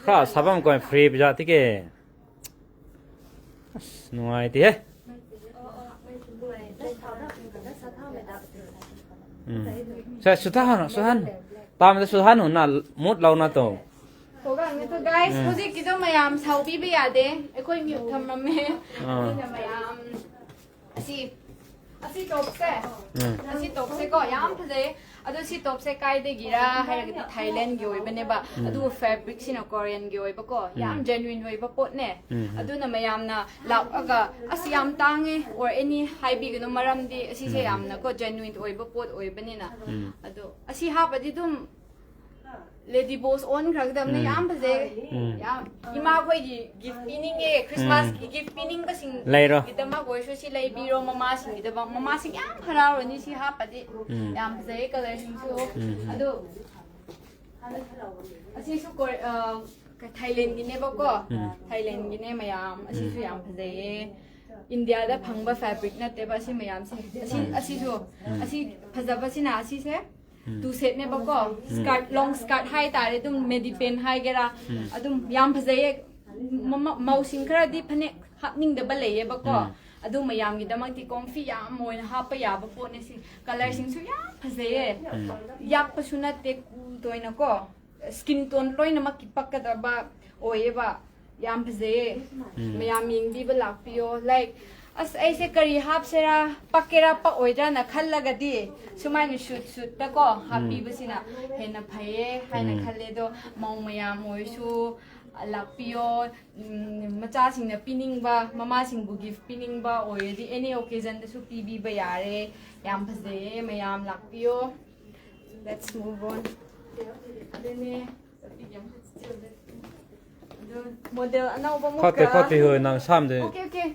khá sabam coi free bây giờ thế cái ngoài thì hết sẽ xuất han tạm sẽ xuất han nó mốt lâu nó tổ cố gắng nghe thôi guys có gì cái đó mày làm sau bí bây giờ đấy tôi mute thầm mà mẹ mày làm asi top se ko yam phase adu si top se kai de gira hay la Thailand gi oi bane ba adu fabric sina Korean gi oi ba ko yam genuine oi ba pot ne adu na mayam na law aga asiam tange or any high big no maram di asi se yam na ko genuine oi ba pot oi bane na adu asi ha ba di dum lady boss on ครั้งเดิมนี่ยามพะเจยามอีมาค่อยดี gift pinning เอ Christmas gift pinning ก็สิ่ง เลยเหรอ กิตมาก็ช่วยสิเลยบีโรมาสิ่งกิตมาสิ่งยามฮาราวนี่สิฮาปะดิยามพะเจก็เลยสิ่งสู้อะดูอาชีสุกไทยแลนด์กินเนี่ยบอกก็ไทยแลนด์กินเนี่ยมายามอาชีสุยามพะเจอินเดียได้พังบะแฟบริกนะแต่บะสิมายามสิอาชีสุอาชีพะจะบะสินะอาชีเสดูเสร็จเนี่ยบอกก็สกัดลองสกัดให้ตาเลยตุ้มเมดิเป็นให้กันละตุ้มยามพะเจมาสิ่งกระดิบเนี่ยฮับนิ่งเดบัลเลยบอกก็ตุ้มมายามกินแต่บางทีคอมฟี่ยามมวยนะฮับไปยาบะปนเนี่ยสิก็เลยสิ่งสุยามพะเจยักประชุนเด็กตัวนั้นก็สกินตัวน้อยนะมากิปักกระดาบะโอ้ยบะยามพะเจมายามยิงบีบลักพิโอ like ไอ้เสกรีฮับเสระปักเกระปะโอ้ยจ้านะขันละกะดีสมัยนี้ชุดแต่ก็ฮับบีบสินะเห็นนะพายให้นะขันเลยดูมองมายามโอ้ยชูลักพิโอมาจ้าสิงนะปินิ่งบะมาสิงบุกิฟปินิ่งบะโอ้ยดี any occasion แต่สุปีบีบะยาเรยามพะเจมายามลักพิโอ let's move on model ano ba mo ka Pati ho nang sam de okay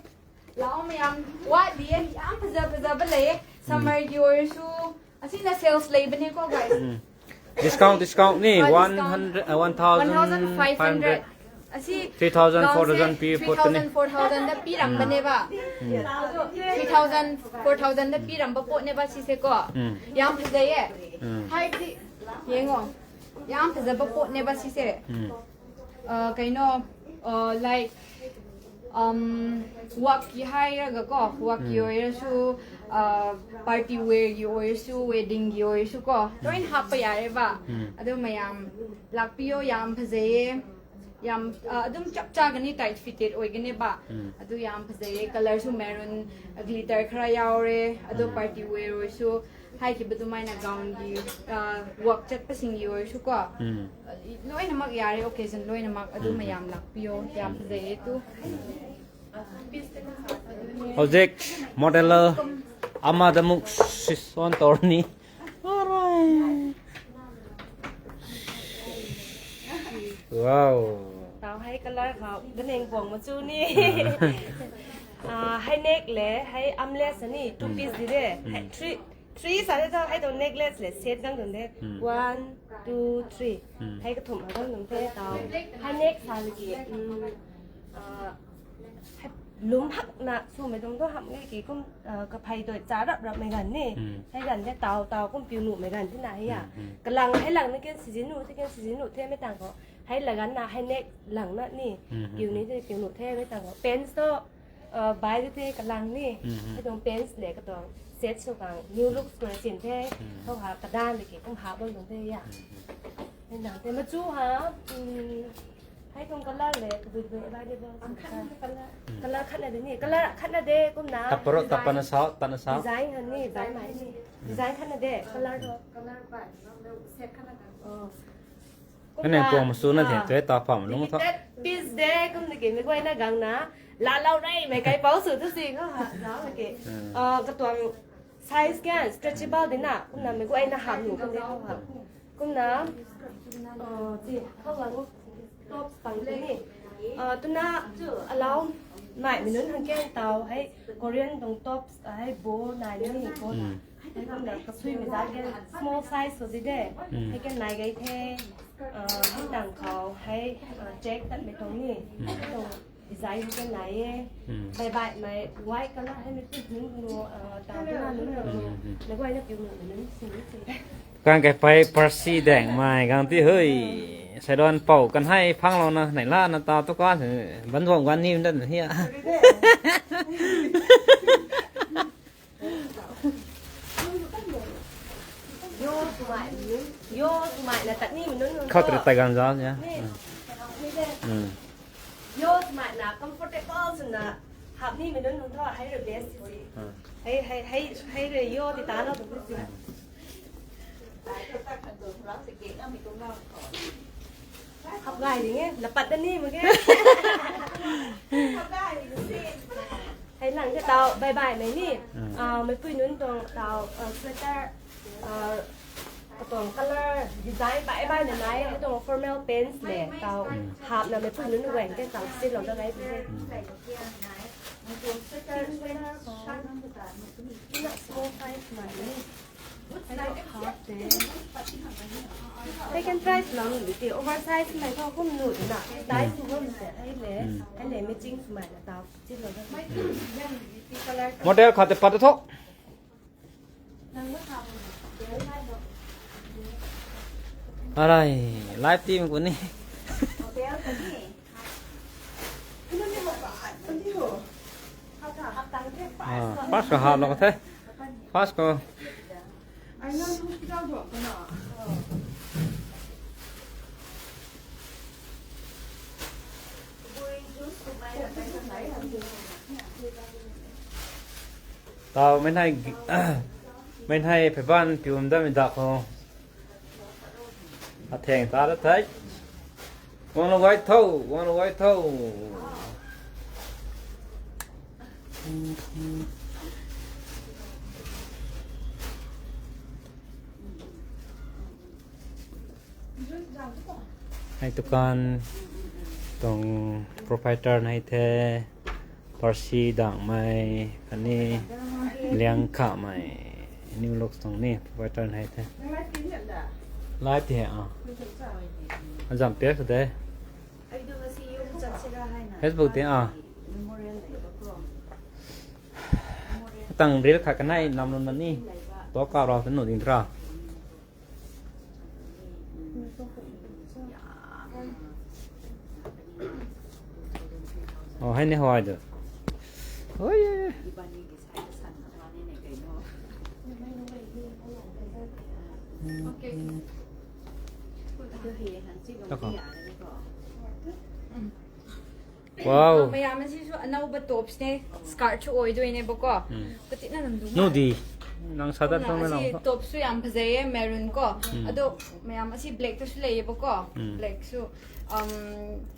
lao mayam wa diyan yam paza ba le summer your su asin na sales label ni ko guys discount ni 1500 asi 3000 4000 pi pot ni 4000 da pi ram ba ne ba 3000 4000 da pi ram ba pot ne ba si se ko yam paza ye hai di yengo yam paza ba pot ne ba si se kaino like work ki hire ga ko work yo su party wear yo su wedding yo su ko join hap pa yare ba adu mayam lakpio yam phaje yam adum chap cha gani tight fitted oi gani ba adu yam phaje color su maroon glitter khara yaure adu party wear su hai ki badu mai na gown gi work chat pa sing yo su ko loi na mak yare occasion loi na mak adu mayam lakpio yam phaje tu project modeler amada muk sison torni alright wow tao hay colorเขาcái nền quần mà chú ni hay necklace hay armless này two piece đi đấy hay three sao đấy hay đồ necklace là set găng đường đấy 1 2 3 hay cái thùng ở găng đường thế tao hay neck sao là gì lúm hắc nè xong mấy chúng tôi hậm cái cũng cái phải tuổi giá đậm đậm mấy gần nè hay gần cái tàu cũng piu nụ mấy gần thế này à cái lằng hay lằng cái xí nụ thế mấy tàng có hay là gắn là hay nét lằng nữa nè piu này thì piu nụ thế mấy tàng có pencil bài thế cái lằng nè cái đồng pencil để cái đồng set số càng new look rồi chuyển thế không hả cái đan thì cái cũng hả bao đồng thế à nên là thế mà chú hảให้ตรงกันละเลยดูอะไรได้บ้างกันละขัดอะไรนี่กันละขัดอะไรก็น้ำ tapro tapana sa ดีไซน์ฮันนี่ดีไซน์ใหม่นี่ดีไซน์ขัดอะไรกันละเซ็ตขัดอะไรcái này của một số nó thể thuế tác phẩm đúng không? Biz day cũng được mấy quay na gắng ná là lâu đây mấy cái báo sự thứ gì đó hả đó là cái cái tuần size scan stretchable đấy nè cũng là mấy quay na hàm đủ không đấy không hả cũng là gì không là top bằng cái này tôi na allow mày mình nói hàng kia tàu hay Korean đồng top hay bố này nữa thì có hay không là cái suy mình ra cái small size rồi gì đấy hay cái này cái thế hay đằng khẩu hay check tận mấy tông này tông design cái này bài bài mày white cái là hay mấy cái những đồ tàu cái là những đồ mấy quay nó kiểu những xíu càng cái phải parsi đèn mày càng tí hơi Sài Gòn bảo cần hay phăng lo na này là nó tao tôi con thì vẫn vòng quan niệm đó here vô mày là tận như mình nói không thể tay gan ra nhá vô mày là comfortable rồi nè hợp như mình nói thôi hay rồi best hay rồi vô thì ta nó cũng biết gì học gài thì nghe là bật lên đi mà nghe hay làm cái tàu bài bài này nè mấy quy nướng tàu sweater ตรง color design ไปไปไหนตรง formal pants แหละเตาหาบน่ะไม่พึ่งนึกแหวนแกเตาสิ้นเราจะได้ไปเลยนัก small size ใหม่ให้กัน try ลองหรือตี oversize ใหม่ก็คุ้มหนุนน่ะได้สุดก็มีแต่ให้เลยไม่จริงใหม่นะเตาสิ้นเราจะได้ โมเดลขาดแต่ปัดทุกอะไรไลฟ์ทีมกูนี่ฟาสก็หาลงเถอะฟาสก็เราไม่ให้ไม่ให้ไปบ้านผิวมันได้ไม่ดักเขาแทงตาแล้วเถอะวันละไว้เท่าวันละไว้เท่าให้ทุกคนตรง proprietor ให้เธอปาร์ซีด่างไม้อันนี้เลี้ยงขาไม้นิวล็อกตรงนี้ proprietor ให้เธอไลฟ์ที่อ่ะอาจารย์เปียกสุดเลยเฟซบุ๊กที่อ่ะตั้งเรียกขากันให้นำลงนั่นนี่ตัวก้าวเราสนุกอินทราอ๋อให้ในหอยเด้อเฮ้ยว้าวไม่ยามันสิชัวอันนั้นอุปโตปส์เนี่ยสกัดช่วยด้วยเนี่ยบอกก็ปฏินั่นดูนู่นดีนังสัตว์ต้องไม่ลองก็ตบสุยามพเซย์เมรุนก็อะดูไม่ยามันสิเบล็กตัวสุเลยบอกก็เบล็กสุ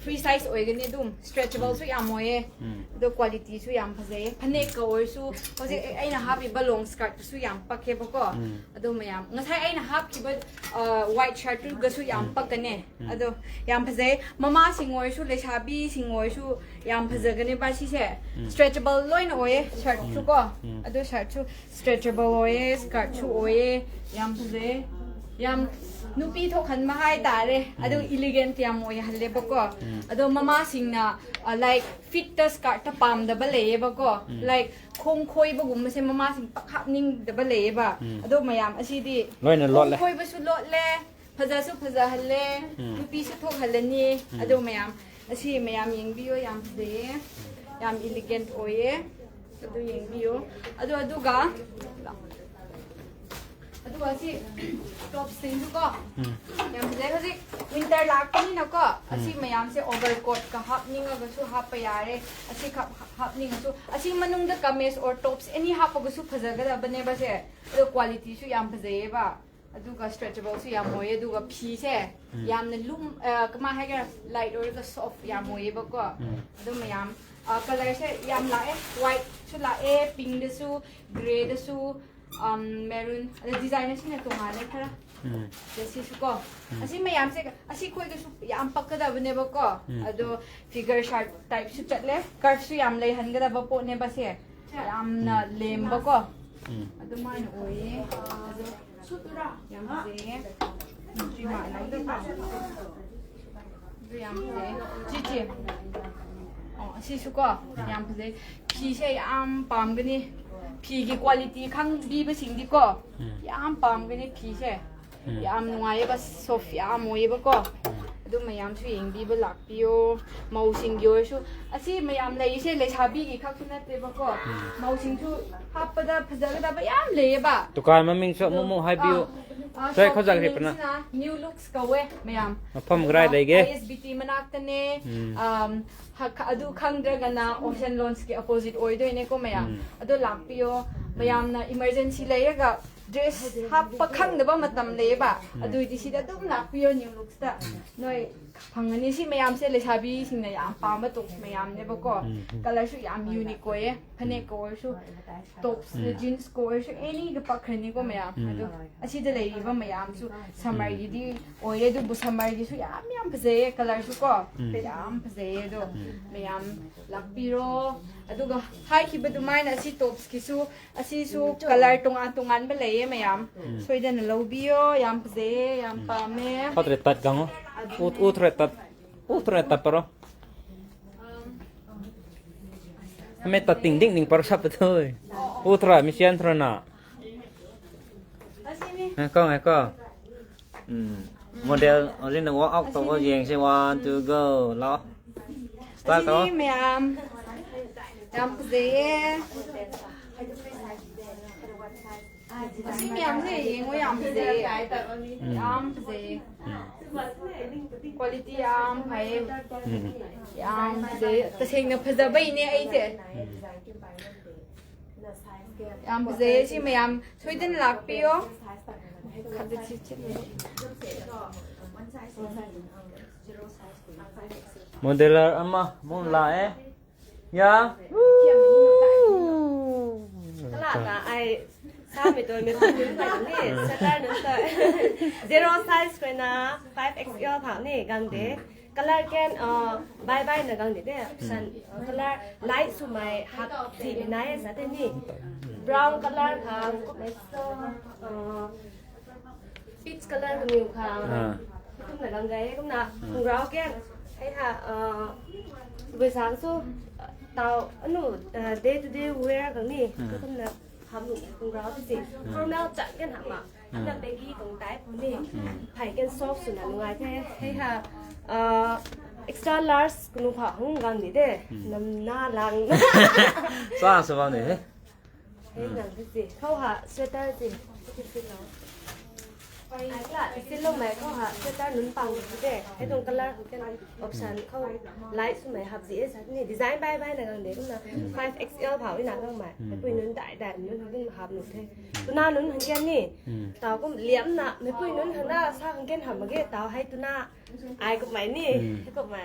free size โอ้ยกันเนี่ยดู stretchable สุยามโอ้ยดู quality สุยามพเซย์พันเนกก็โอ้ยสุเพราะฉะนั้นไอ้น่ะฮับอีบลงสกัดสุยามปักเก็บบอกก็อะดูไม่ยามงั้นใช่ไอ้น่ะฮับที่บ white shirt ก็สุยามปักกันเนี่ยอะดูยามพเซย์มาสิงโอ้ยสุเลยชาบีสิงโอ้ยสุยามพเซย์กันเนี่ยบ้าชิเช่ stretchable ลอยน่ะโอ้ย shirt สุก็อะดู shirt สุ stretchable โอ้ยสกัดสุโอ้ยยามพเซย์ยามนูปีทกขันมาให้ตาเลยอะดู elegant ยามโอ้ยฮัลเลบก็อะดูมาสิงน่ะ like fit the skirt ตะปามดับเบิลเลยบก็ like คงคุยบกุมไม่ใช่มาสิงปักหับนิ่งดับเบิลเลยบะอะดูมายามอาชีดีลอยนั่นลดเลยคุยไปสุดลดเลยพะจาสุพะจาฮัลเลนูปีสุดทกฮัลเลนี่อะดูมายามอาชีมายามยิงบิวยามเดยาม elegant โอ้ยอะดูยิงบิวอะดูกะอะดูว่าสิท็อปสติงก็ยามเด็กก็สิวินเตอร์ลักนี่นะก็อาชีมายามสิโอเวอร์โค้ทกับฮับนิ่งก็สุฮับไปยาเรอาชีฮับนิ่งก็สุอาชีมันนุ่งเด็กกับเมส or tops any ฮับก็สุพะเจก็ได้บันเน่บะเช่ดูคุณภาพสุยามพะเจบ่ะดูกับ stretchable สุยามมวยดูกับพีเช่ยามนั้นลุ่มก็มาให้กัน light or ก็ soft ยามมวยบ่ก็ดูมายามcolor เช่ยามละwhite ชุดละpink เดสุ gray เดสุmaroon ada design na sih tu mana kara jadi suka asyik mayam sih asyik koi kesu yang pak kada bene bako ado figure shirt type su chatle curve su yam lay han kada bapo ne basi yam na lem bako ado main oi ado sutura yam sih ji ma na ado yam sih ji oh asyik suka yam sih pi sih yam pam giniพีกีคุณภาพข้างบีบสิ่งดีก็ยามปามกันนี่พีใช่ยามนุ่งไอ้บัสโซฟยามมวยบักก็ดูมายามช่วยยิงบีบหลักพิโอมาสิ่งเยอะชูอาชีพมายามเลยใช่เลยชาบีกี่ข้าวคุณนั่นเต็มบักก็มาสิ่งชูฮับปะดาพะเจก็ได้ไปยามเลยบ่ตุการมันมิงชอบมุมให้บิวใช่เขาจะเรียกนะ new looks ก็เว้ยมายามพร้อมกระไรเลยเก้ ISBT มันนักแต่เนี่ยอะดูข้างเดียวกันนะ Ocean Loans के opposite โอ้ยด้วยเนี่ยก็มายามอะดูหลักพิโอมายามนะ emergency เลยก็ dress ฮับปะข้างเดี๋ยวมาทำเลยบ่อะดูที่สิเดี๋ยวดูหลักพิโอ new looks แต่หน่อย พังอันนี้สิมายามเซเลชาบีสิงนะยามปามาตกมายามเนี่ยบก็ก็เลยชุยามยูนิโกเอพันเนโกชุท็อปส์จีนส์โกชุเอนี่ก็ปักคนี้ก็มายามดูอาชีพเลยว่ามายามชุซัมมารีดีโอ้ยดูบุซัมมารีชุยามยามเพเซก็เลยชุก็พยายามเพเซดูมายามลักปีโรดูก็ให้คิดดูไม่นะอาชีพท็อปส์คิสุอาชีพชุก็เลยตรงอันไปเลยมายามช่วยเดินเล่าบิโอยามเพเซยามปาเม เขาเตะตัดกังutretat pero meta ting ding ding para sap thôi utra mission trona ko model olin ng walk out to go yang say 1 2 go lo start to ma'am jam ze Asi ma'am ze yang wo yam ze yam ze quality yam hai yam ze ta sing na phaza bai ne ai ze yam ze si ma'am choi den lak pio khad chi chi modeler ama mon la ya ตลาดนะไอทราบไปตัวไม่ค่อยรู้ไปตรงนี้เซตได้นึงแต่ zero size เลยนะ 5XL ผ่านนี่กังเด็กก็เลยแกนบายนะกังเด็กเนี่ยฉันก็เลยไลท์สุดใหม่หักสีไหนสักทีนี่ brown color ค่ะก็ไม่โซ่ peach color ก็มีค่ะก็เหมือนกังเด็กก็นะของเราแกนให้ค่ะบริษัทสู้ตาวอันนู้นday to day wear กังนี่ก็ต้องนะทำหนุ่มของเราที่สิformal จัดกันหามาอันนั้นเบกี้ตรงใต้คนนี้ไผ่กัน soft สุดนะง่ายแท้ให้ค่ะextra large คุณพ่อห้องกังนี่เด้น้ำหน้าลัง sao sao vào này ให้หนังที่สิเข้าหาเสื้อตาสิที่สิแล้วไอ้กระที่สิลงไหมเข้าหาเสื้อตาหนุนปังที่เด้ให้ตรงกันละกันออปชั่นเข้าไลท์สมัยหับสีเอสนี่ดีไซน์ใบนะกังเด็กนะ 5XL เผาอีหนังกังใหม่ให้ปุ้ยนุ้นได้นุ้นทำเป็นหับหนุนเท่ตัวหน้านุ้นทางแกนนี่ตาวก็เลี้ยมนะไม่ปุ้ยนุ้นทางหน้าซาทางแกนหับมาเก้ตาวให้ตัวหน้าไอ้กับใหม่นี่ให้กับใหม่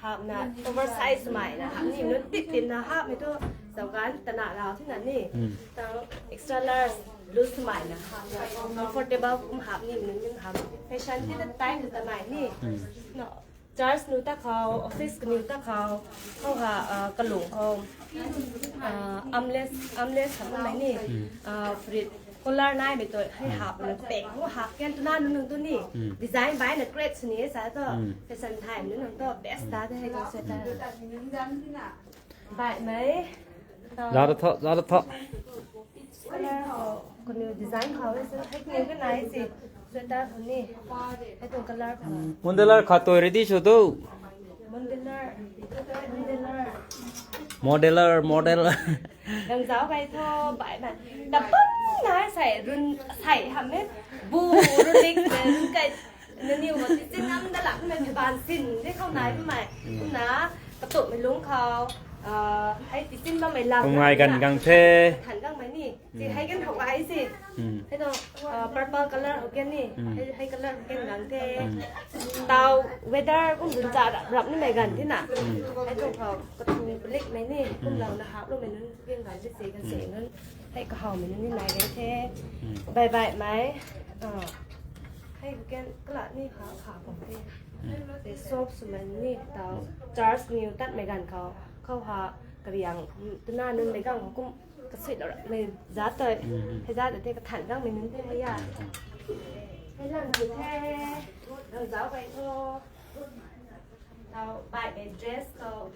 หับนะ oversize ใหม่นะหับนี่นุ้นติดนะหับไม่ตัวสำคัญตนาเราที่นั่นนี่ตาว extra large รู้สมัยนะคะ comfortable กุมหับนี่นึงยังหับ fashion ที่ตั้งใจคือสมัยนี่เนาะ Charles นูตาเขาออฟฟิศนูตาเขาหากระหลงเขาarmless ทำอะไรนี่ฟริดคนละนายไปตัวให้หับเลยเป็กหัวหักแกนตัวหน้านึงตัวนี้ดีไซน์ใบเนี่ยเกรดชนิดสายตัว fashion time นึงตัว best style ให้กับเสื้อตาใบไหมra đó thọคนนี้ดีไซน์เขาให้คนนี้ก็ไหนสิเสื้อตาคนนี้ให้ตรงกันแล้วค่ะ modeler khato ready cho tu modeler ดังเจ้าไปท่อใบแบบดับปึ้งนะใส่รุ่นใส่ทำให้บูรุ่นเล็กเลยรุ่นไก่เนื้อนิ้วมันจะน้ำด้านหลังเป็นบานสินได้เข้าไหนพี่ใหม่คุณนะกระตุกไม่ลุ้งเขาให้ติดสิ้นบ้างไหมล่ะ ngoài gần gần thế ถันกังไหมนี่สิให้กันถกไว้สิให้ตัวpurple color ของแกนี่ให้ color ของแกกังเทเตา weather กุ้งดุนจ่ารับนี่ไหมกันที่น่ะให้ตัวเขากระทูเล็กไหมนี่กุ้งเรานะครับลูกไหมนั้นเพียงกันสีกันเสียงนั้นให้กระเฮาไหมนั้นนี่ไหนกันเทใบไหมให้แกนกระนี่ขาของเทแต่ซอฟสุมันนี่เตา Charles New ตัดไหมกันเขาหากระยังตัวหน้านึงในกังของกุ้งกระสิเราในgiá tới hay giá tới cái thẳngกังmìnhนึงthế mấy à hay là người thế đằng giáo vậy thôi tao bài cái dress tao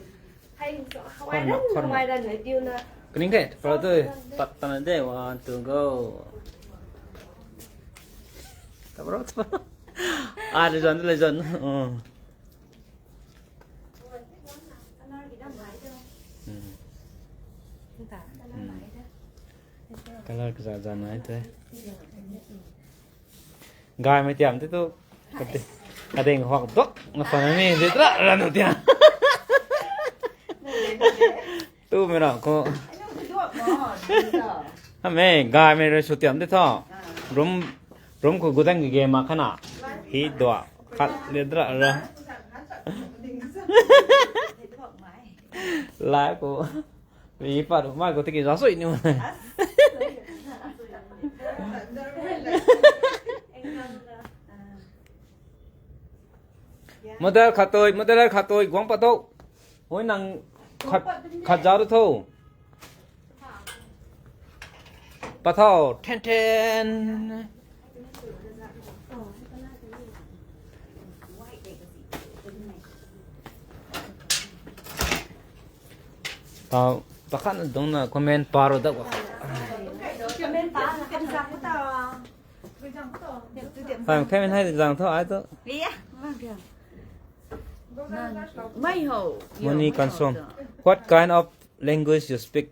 hay không ai ra người tiêu nè cái nín cái vào tôi tập tầm đây one two go tập rồi lấy dần color cái gì này thế gai mấy tiệm thế tôi cái đèn hoặc tốt nó phần này thế đó là nổi tiếng tôi mới nói cô mẹ gai mấy rồi số tiệm thế thôi room của cô đang cái game mà khana hit doa khát lên đó rồi lái của vì phải được mai của tôi kia gió sụi nhưng mà model khát tôi quăng bắt đầu ôi nàng khát giáo được thôi bắt đầu ten ten tao khát đúng là comment paro đó phải Kevin hay rằng thôi ai đó money consume what kind of language you speak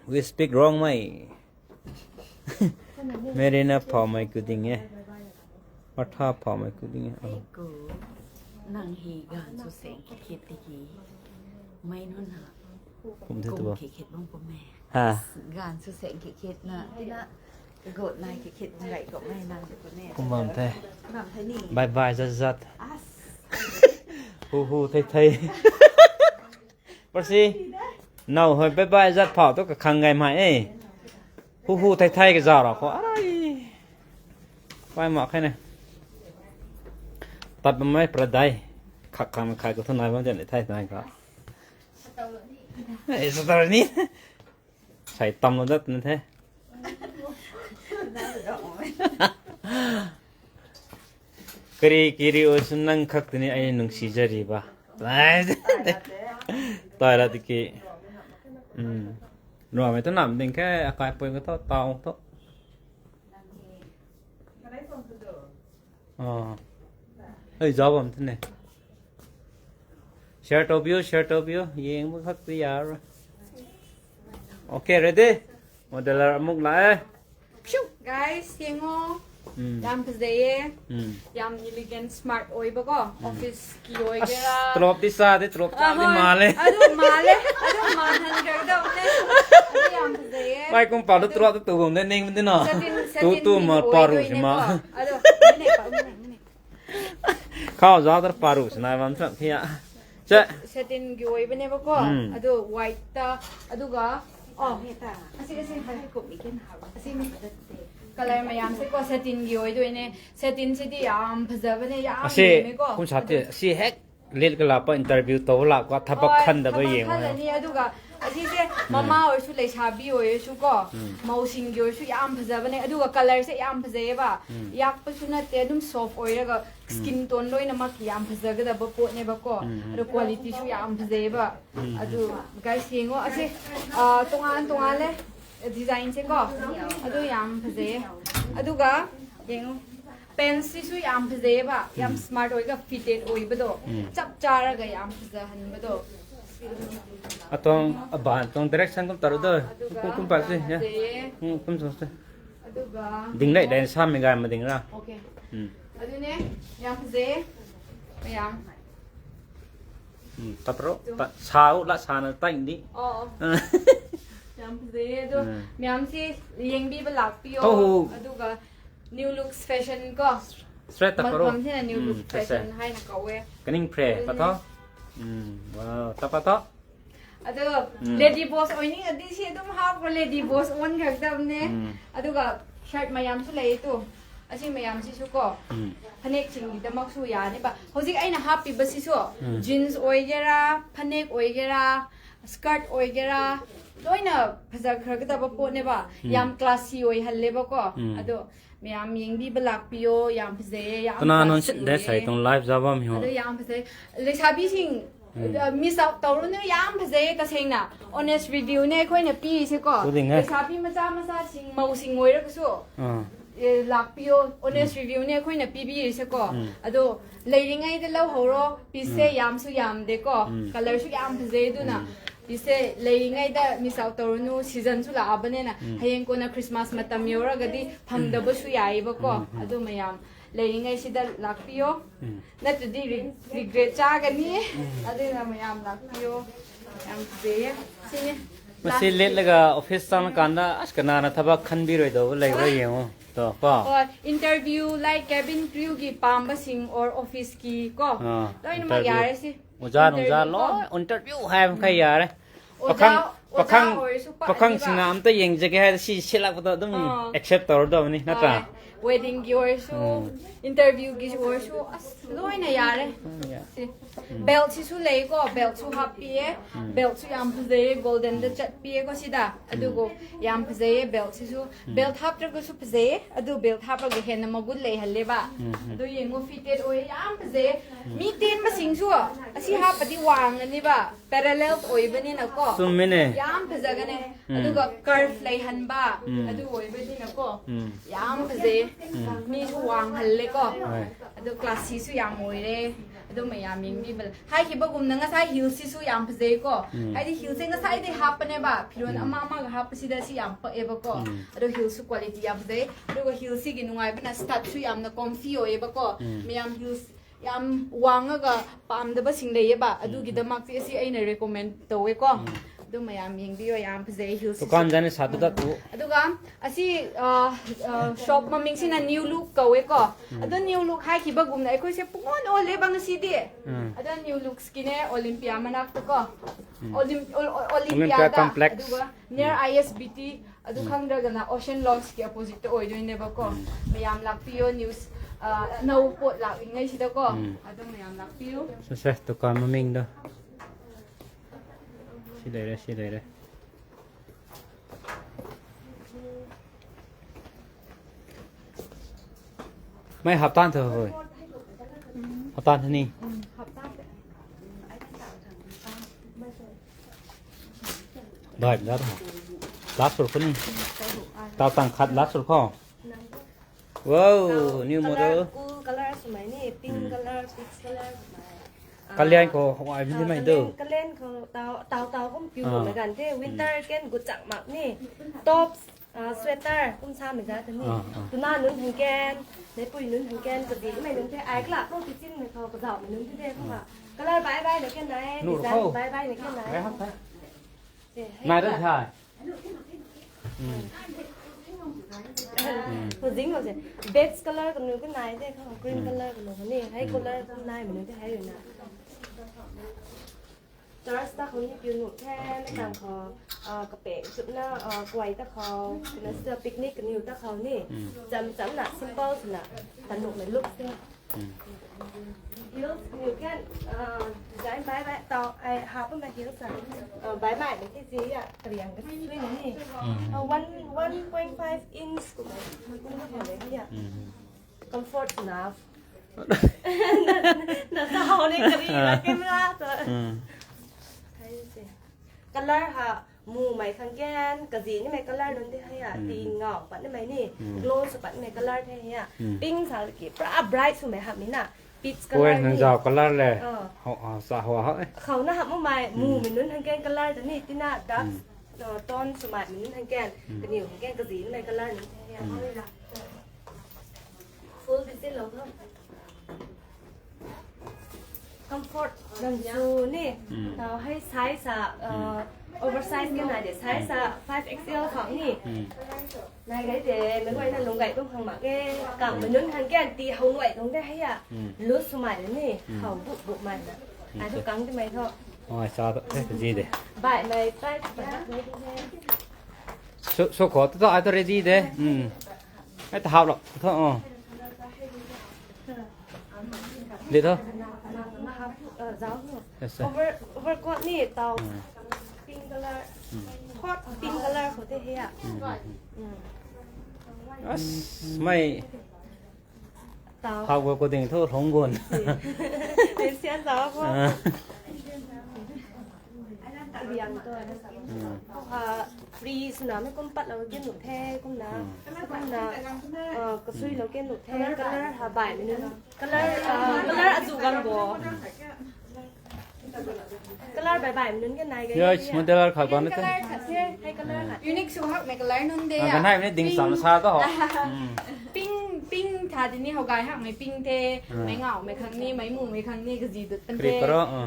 we speak wrong mày Marina phò mày cứ tiếng nghe what ha phò mày cứ tiếng nghe nàng hì gan su seng khét tiki mai non ha cũng thế cùng thôi khét bông của mẹ ha gan su seng khét na tina gột này khét gậy của mẹ nàng của mẹ cũng bằng thế làm thế nhỉ bye bye rất hu thay bác sĩ nào hồi bye bye rất phỏ tôi cả khăng ngày mai ấy hu thay cái giò đó có ai quay mọc cái nàyตัดไม่ประได้ขักคำใครก็ทนายว่าจะได้ไทยนายก็ไอ้สตอรี่นี้ใส่ตำลงได้นั่นแท้กรีโอสุนังขักตัวนี้ไอ้หนุ่งสีจรีบ้าตายละติกี้รอไม่ต้องนำดึงแค่อากาศเปิดก็ต้องเตาต้องอ๋อเฮ้ยจอบผมท่านเนี่ยshirt of you ยิงมันขัดตียาร์โอเค ready โมเดลมุกไหล guys tiếng ngô yam pazeye yam elegant smart oi bago office ki oi gera ตรบที่ซาที่ตรบจ้าที่มาเลย adu man han gar da ne adu yam pazeye ไม่กุ้งเปล่าตัวตรบตัวผมได้นิ่งมันได้หน่อตัวมาปารุใช่ไหม adu mine ข้าวจ้าตัวปารุใช่ไหมวันสักที่อ่ะเจ๊ satin ki oi bane bago adu white ta adu ga oh heta asi hai ko iken ha asi color มายามสิก็เซตินกี่อยด้วยเนี่ยเซตินสิที่ยามพะเจาเนี่ยยามไม่ก็คุณชาติสิเฮกเรียกกันละไปอินเตอร์วิวตัวละก็ทับขันดับไปยังไงเนี่ยดูก็ที่เจ้มาม่าโอ้ยชุดเลยชาบีโอ้ยชุดก็มาวสิงกี่อยชุดยามพะเจาเนี่ยดูก็ color สิยามพะเจาป่ะอยากไปชุดนั้นเต้ดุม soft โอ้ยแล้วก็สกินโทนด้วยนะมักยามพะเจาก็ดับปวดเนี่ยบ่ก็แล้ว quality ชุดยามพะเจาป่ะดู guys เสียงว่าสิตรงอันเลยดีไซน์สิก็ดูยามพะเจาadu ga yengo pensi su yam phze ba yam smart oi ga fitted oi ba do chap chara ga yam phza han ba do atong aban tong direction kum taru do kum pa se ya kum so se adu ga ding dai dai sam me ga ma ding ra okay adu ne yam phze ba yam tapro ta chau la sa na tang di yam phze do myam si yeng bi ba lak pio adu ga new looks fashion ko straight tapro mam thina new look fashion hai na ka we kaning pre pa to wow ta pa to adu lady boss oi ni adi si dum ha ko lady boss on khak dam ne adu ga shirt mayam su lei tu asi mayam si su ko phanek ching di damak su ya ni ba hojik aina happy ba si su jeans oi gera phanek oi gera skirt oi gera loina phaja khar ga ba po ne ba yam classy oi halle ba ko ado myam yeng bi balak pio yam phaje yam tona non sit de sai tong live java mi ho ado yam phaje le sabi sing miss out tawru ne yam phaje ta sing na honest review ne khoi na pi se ko le sabi macha sing mau sing oi ra su lak pio honest review ne khoi na pi bi se ko ado leiringai de lo horo pi se yam su yam de ko color su yam phaje du na pise leiringai da miss out tawru season su la abane na hayeng ko na christmas matam yora gadi phangdaba su yai ba ko adu mayam leiringai sida lakpio na to di regret cha gani adu na mayam lakpio am de sine มาซีเล็ดแล้วก็ออฟฟิศตั้งกันนะอัศกันนานะทับขันบีรอยตัวเลยว่าอย่างต่อก็ or interview like cabin crew กีปามบะสิง or office กีก็แล้วนี่มายาเลยสิ อุจาล้ออินเตอร์วิวให้มันใครยาเลยประคังสิงามตัวยังจะแค่ชี้เชลักตัวต้อง accept ตัวตัวนี้นะจ๊ะ wedding กี or so interview กี or so ร้อยนะยาเลย belt สิสุเลยก็ belt สุฮับปีเอ belt สุยามพเซ golden จะจัดปีเอก็สิดาอดูก็ยามพเซ belt สิสุ belt ฮับจะก็สุพเซอดู belt ฮับเราก็เห็นนะมากุดเลยฮัลเลบะอดูยังก็ fitted โอ้ยยามพเซมีตีนมาสิงชัวอาสิฮับปฏิวางอันนี้บะ parallel โอ้ยบันนี้นะก็ ซุ่มไม่เนี่ย ยามพเซกันเนี่ยอดูก็ curve เลยหันบะอดูโอ้ยบันนี้นะก็ยามพเซมีสุวางฮัลเลก็อดู class สิสุยามโอ้ยเลยดูไม่ยามิงบีบลให้คิดว่ากุมนังก็ใช้ฮิลซิสุยามพเซก็ให้ที่ฮิลซิงก็ใช้ได้ฮับปะเนี่ยบ่พี่รอนอามาก็ฮับสิได้สิยามปะเอฟก็ดูฮิลสุคุณภาพยามพเซดูก็ฮิลซิกินงายเป็นสตัดสุยามนะคอมฟี่โอเอฟก็ไม่ยามฮิลยามวางก็ปามเดบสิงเลยบ่ดูกิดมักที่สิไอ้เนี่ย recommend ตัวเอก็ดูไม่ยามิงบียามพเซฮิลซิ ตุกันจันทร์สัตว์ตัวกู ดูกันอาสิshop มามิงสินะ new look ก็เอก็ดู new look ให้คิดว่ากุมนะไอ้คนเสียปุ่งโอเลบังสิดีada new looks kine Olympia manak to ko Olympia Complex near ISBT adu khangda gana Ocean Lounge ki opposite to oi join ba ko mayam lakpio news no pot lak ingai sida ko adu mayam lakpio ใช่ตุกันมามิงเด้อสิเลยไม่หับต้านเธอเฮ้ยหับต้านที่นี่ได้แล้วเหรอลัดสุดคนนี้ตาต่างคัดลัดสุดข้อว้าว new model color สมัยนี้ pink color peach color กันเรียนก็ของไอ้พี่ไม่เด้อ กันเล่นของเตาก็ผิวเหมือนกันที่ winter เกันกุจักหมักนี่ top sweater กุ้งชาเหมือนกันนี่ตัวหน้านุ่นทั้งแกนในปุ๋ยนุ่นทั้งแกนกระดิ่งไม่นุ่นที่ไอ้กระต้องติดจิ้นในเขากระดาษนุ่นที่เด้เขาว่าก็เลยบายบายในแค่ไหนดีไซน์บายบายในแค่ไหน ไปครับนายได้ใช่ ตัวจริงเขาจะ beige color กับนุ่นก็นายได้เขา green color กับนุ่นนี่ให้ color กับนายเหมือนนุ่นที่ให้อยู่นะจอร์สตาเขาเนี่ยผิวหนุ่มแค่ไม่ต่างคอกระเป๋ชุดหน้ากวยตะเขาเป็นเสื้อปิกนิกกับนิวตะเขานี่จำหนัก simple สินะแต่หนุ่มในลุคเสื้อHeels, you can design by tao I have my heels by để cái gì ạ? Riêng cái suy này 1.5 inch của mình cũng có thể lấy cái ạ. Comfort enough. Nó sao đây cái gì là camera rồi. Color hả? Mù mày thằng gen cái gì nhưng mày color luôn thế hay à? Thì ngọc bạn mày nè, glow số bạn mày color thế hay à? Pink sao cái bright số mày hả mình à? กล้วยหางจอกกันแล้วเลยเขาสาวหัวเขาหน้าหับมาหมูมันนุ่นทางแกนกันเลยแต่นี่ที่หน้าดักต้นสมัยมันนุ่นทางแกนกระนิ่วทางแกนกระสีในกันเลยนี่ฟูลดิสเลยครับ comfort นั่นซูนี่เราให้ไซส์oversize กันหน่อยเดี๋ยวไซส์ 5XL ของนี่นายcái để mấy quay thằng lồng gậy không hàng mà cái cẳng mình nướng thằng cái tì hồng vậy không thấy à lướt số mày đấy nè hồng bộ mày nè ai thôi cắn cho mày thôi ôi sao thế cái gì đấy bài mày tay số khó tôi ai tôi ready đấy cái thao rồi thôi đi thôi giáo overcoat nè tàu pink color hot pink color của thế hệ mày học của tình thôi không buồn đến xem giáo không riêng tôi freeze nó mới con bắt là cái nụ the con là cái suy là cái nụ the color hà bài mình color dù gần bò color bài mình cái này cái yes model khởi còn đấy hay color unique số học này color nun đây cái này mới định sẵn xa đó pink ทาดินี่เขากายหักไม่ปิ้งเทไม่เหงาไม่ครั้งนี้ไม่หมู่ไม่ครั้งนี้ก็จีดุดเป็นเท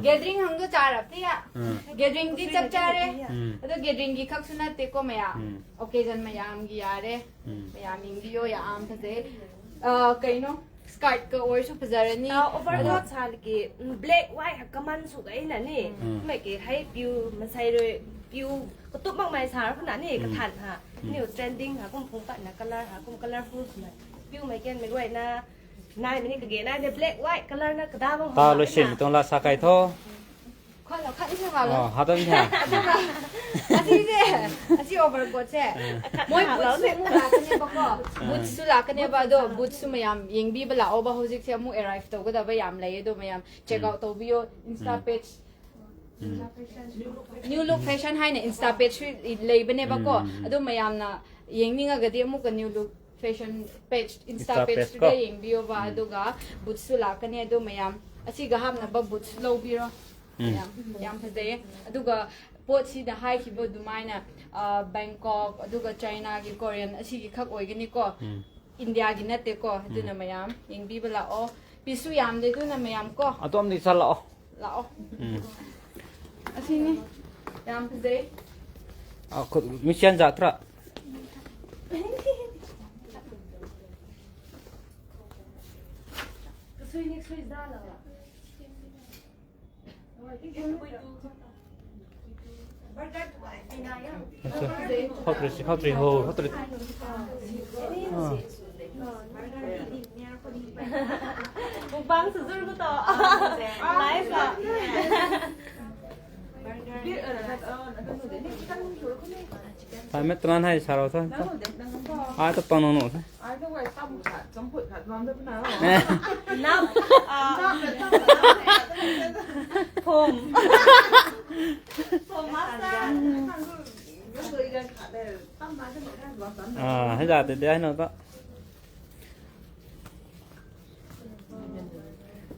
เกดริงหังก็จ่ารับที่อ่ะเกดริงที่จับจ่าเลยแล้วเกดริงกี่ครั้งสุนัขเตะก็ไม่อ่ะโอเคจันไม่ยามกี่ยาเลยไม่ยามยิงดิโยยามเพราะเจ๊ไก่เนาะสกัดก็โอ้ยชอบเพราะเจ๊นี่โอเวอร์ก็ชาลิกิเบล็กไว้ก็มันสุกไอ้นั่นนี่ไม่เกี่ให้ปิวมันใส่เลยปิวก็ตุ๊บมากมายสารขนาดนี้ก็ทันฮะนิวเทรนดิ้งหากุ้งพงปัดนะกัลเลอร์หากุ้งกัลเลอร์ฟูสนะปิวไม่เก่งไม่ไหวนะนายมันนี่ก็เก่งนายเด็กเบล็กไว้กัลเลอร์นะกระดาษบางตาลุชินตรงลาสกายท่อข้อเราขั้นที่เรา อ๋อฮัตตันแท้อาชีพเจ้อาชีพโอเวอร์ก็เจ้มวยบุตรสุมุลากันเนี่ยบ้างก็บุตรสุลากันเนี่ยบ้าดูบุตรสุมายามยิงบีบลาโอบะฮูจิกเสียมูเอไรฟ์ตัวก็ได้ไปยามเลยดูมายามเช็คเอาตัววิวอินสตาเพจNew look fashion ให้เนี่ย Insta page เลยเป็นเนี่ยบ้างก็ดูมายามนะยิงนี่ก็กระเดียมุกัน New look fashion page Insta page ได้ยิงบิวว่าดูก็บุตรสุลากันเนี่ยดูมายามอาชีพก็ห้ามนะบ้าบุตร slow บิโรยามเพอเดย์ดูก็ปวดที่จะให้คิดว่าดูไม่นะBangkok ดูก็ China กับ Korean อาชีพขับโอยกันนี่ก็อินเดียกินนั่นเตะก็ดูนะมายามยิงบีบละอ๋อพิสุยามเด็กดูนะมายามก็อ่ะตัวนี้สละอ๋อละอ๋ออาชีพนี้ยามเพอเดย์อ่ะคุณมิเชนจัตระช่วยนี่ช่วยได้หรอเขาตรีโฮเขาตรีบุบังสุดๆก็ต่อไลฟ์อ่ะตายไม่ตระหนักให้ชาเราท่านอ่ะต้องตอนนู้นใช่น้ำผมมาสด้าให้จ่าติดได้หน่อย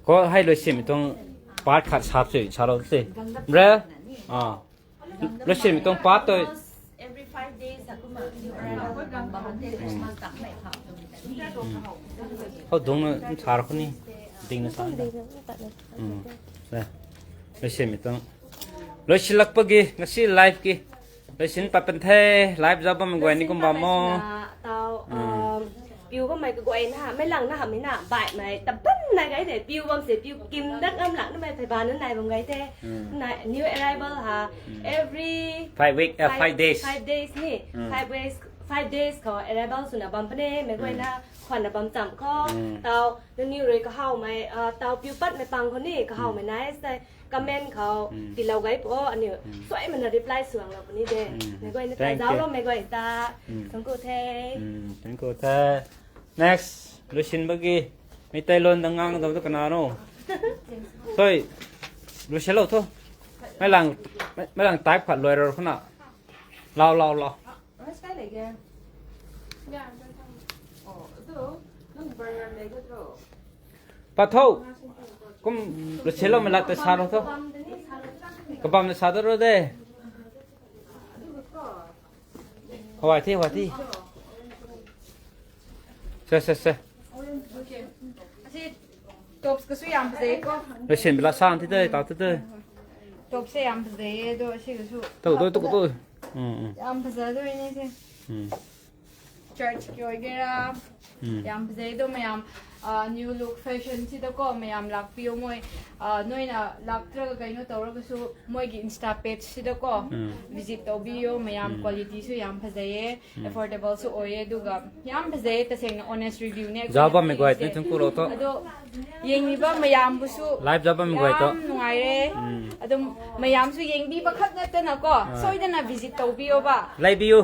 ก็ให้เราชิมตรงปาร์ตขัดชาบสิชาเราสิเร่เราชิมตรงปาร์ตตัวevery 5 days สักมาอยู่อะไรเราก็ดังบางทีคริสต์มาสตักไม่ผ่านเขาดงนะชาเราคนนี้ดิ้งนะชาเนี่ยเราชิมตรงเราชิลักปะกี้งั้นชิไลฟ์กี้เราชิมปะเป็นเทไลฟ์จะบ้ามันกว่านี้ก็บ้ามั้งปิวก็ไม่ก็กวนฮะไม่หลังนะหำนี่น่ะบ่ายไม่แต่ปั้นนายไงเดี๋ยวปิวบางเสียปิวกินดักน้ำหลังนั่นไม่ไปบ้านนั่นนายบางไงเด้นาย new arrival ฮะ every 5 days นี่5 days เขา arrival สุนัขบัมเป้ไม่กวนนะขวัญบัมจำข้อเตาเดี๋ยวนี้เลยก็เข้าไม่เตาปิวปั้นไม่ปังคนนี้ก็เข้าไม่นายใส่คอมเมนต์เขาที่เราไงเพราะอันนี้สวยมันรีプライสวงเราคนนี้เด้ไม่กวนนะแต่เจ้าเราไม่กวนตาสังกูเทสังกูเทnext ลูชินบกี้ไม่ไต่ลนดังงังตัวตุกนาโน่สวยลูชินเราทั่วไม่หลังไต่ผัดลอยเราขนาดเราไม่ใช่เลยแกปัทโต้กุมลูชินเราไม่ละแต่ชาเราทั่วกบัมในชาตัวเราเด้หัวที่เซ่ อาชีพจบก็สุยามเพอเดย์ก็เราเช่นเวลาสร้างที่เด้ต่อที่เด้จบเสียามเพอเดย์ด้วยอาชีพก็สุตัยามเพอเดย์ด้วยนี่สิchurch ก็อีกแล้วยามเพอเดย์ด้วยมายาม new look fashion ที่ตะก็มายามลักพิวมวยน้อยน่ะลักตระก็ยิ่งตัวเราก็สุมวยกิน Insta page ที่ตะก็ visit ตัวบิวมายาม quality สุยามเพอเดย์ affordable สุโอ้ยดูกับยามเพอเดย์แต่เสียง honest reviewเนี่ยจ้าบ้าไม่กวาดนี่ถึงกูรู้ตัวยิงมีบ้ามายามบุสุไลฟ์จ้าบ้าไม่กวาดตัวหน่วยเลยดูมายามสุยิงบีบักขัดเงินนะก็สวยนะ visit ตัวบิวบ้าไลฟ์บิว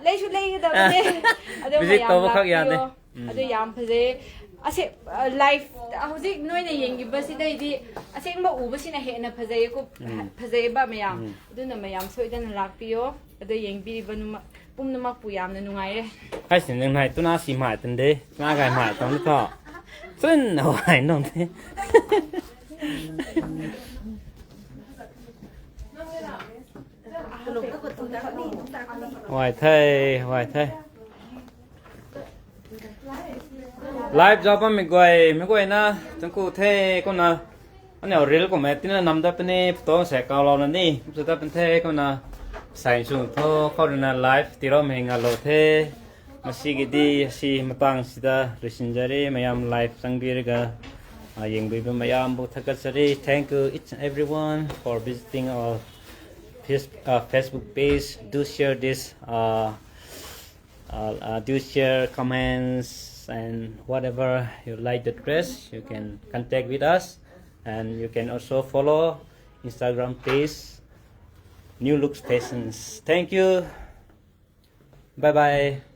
ไลฟ์ชุดไลฟ์ตัวนี้visit ตัวบักขัดยันเด้ยามเพอเดย์อาเซไลฟ์เอาสิหน่วยในยิงกีบัสได้ดีอาเซมาอูบัสนะเห็นนะเพอเดย์ก็เพอเดย์บ้ามายามดูนะมายามสวยนะรักบิวดูยิงบีบันปุ่มน้ำมักปุยามนะหน่วยเลยให้สิ่งหนึ่งให้ตัวน่าสีหมายตันเด้น่าไก่หมายตรงนี้ก็ซึ่งเอาไว้น้องเด้ไว้เท่ live job mà mình gọi na chẳng cụ thế con na anh nào reel của mẹ tin là nằm đó bên này tôi sẽ cao lâu nữa đi chúng ta bên thế con na sai xuống thôi con na live thì đó mình ngalo thế mà xí cái đi xí mà tăng xí ta rồi xin ra đi mà yam live sang bia cái yang bia mà yam bút thắc ra đi thank you each and everyone for visiting our Facebook page. Do share this do share comments and whatever you like the dress you can contact with us, and you can also follow Instagram page New Looks Fashions. Thank you, bye bye.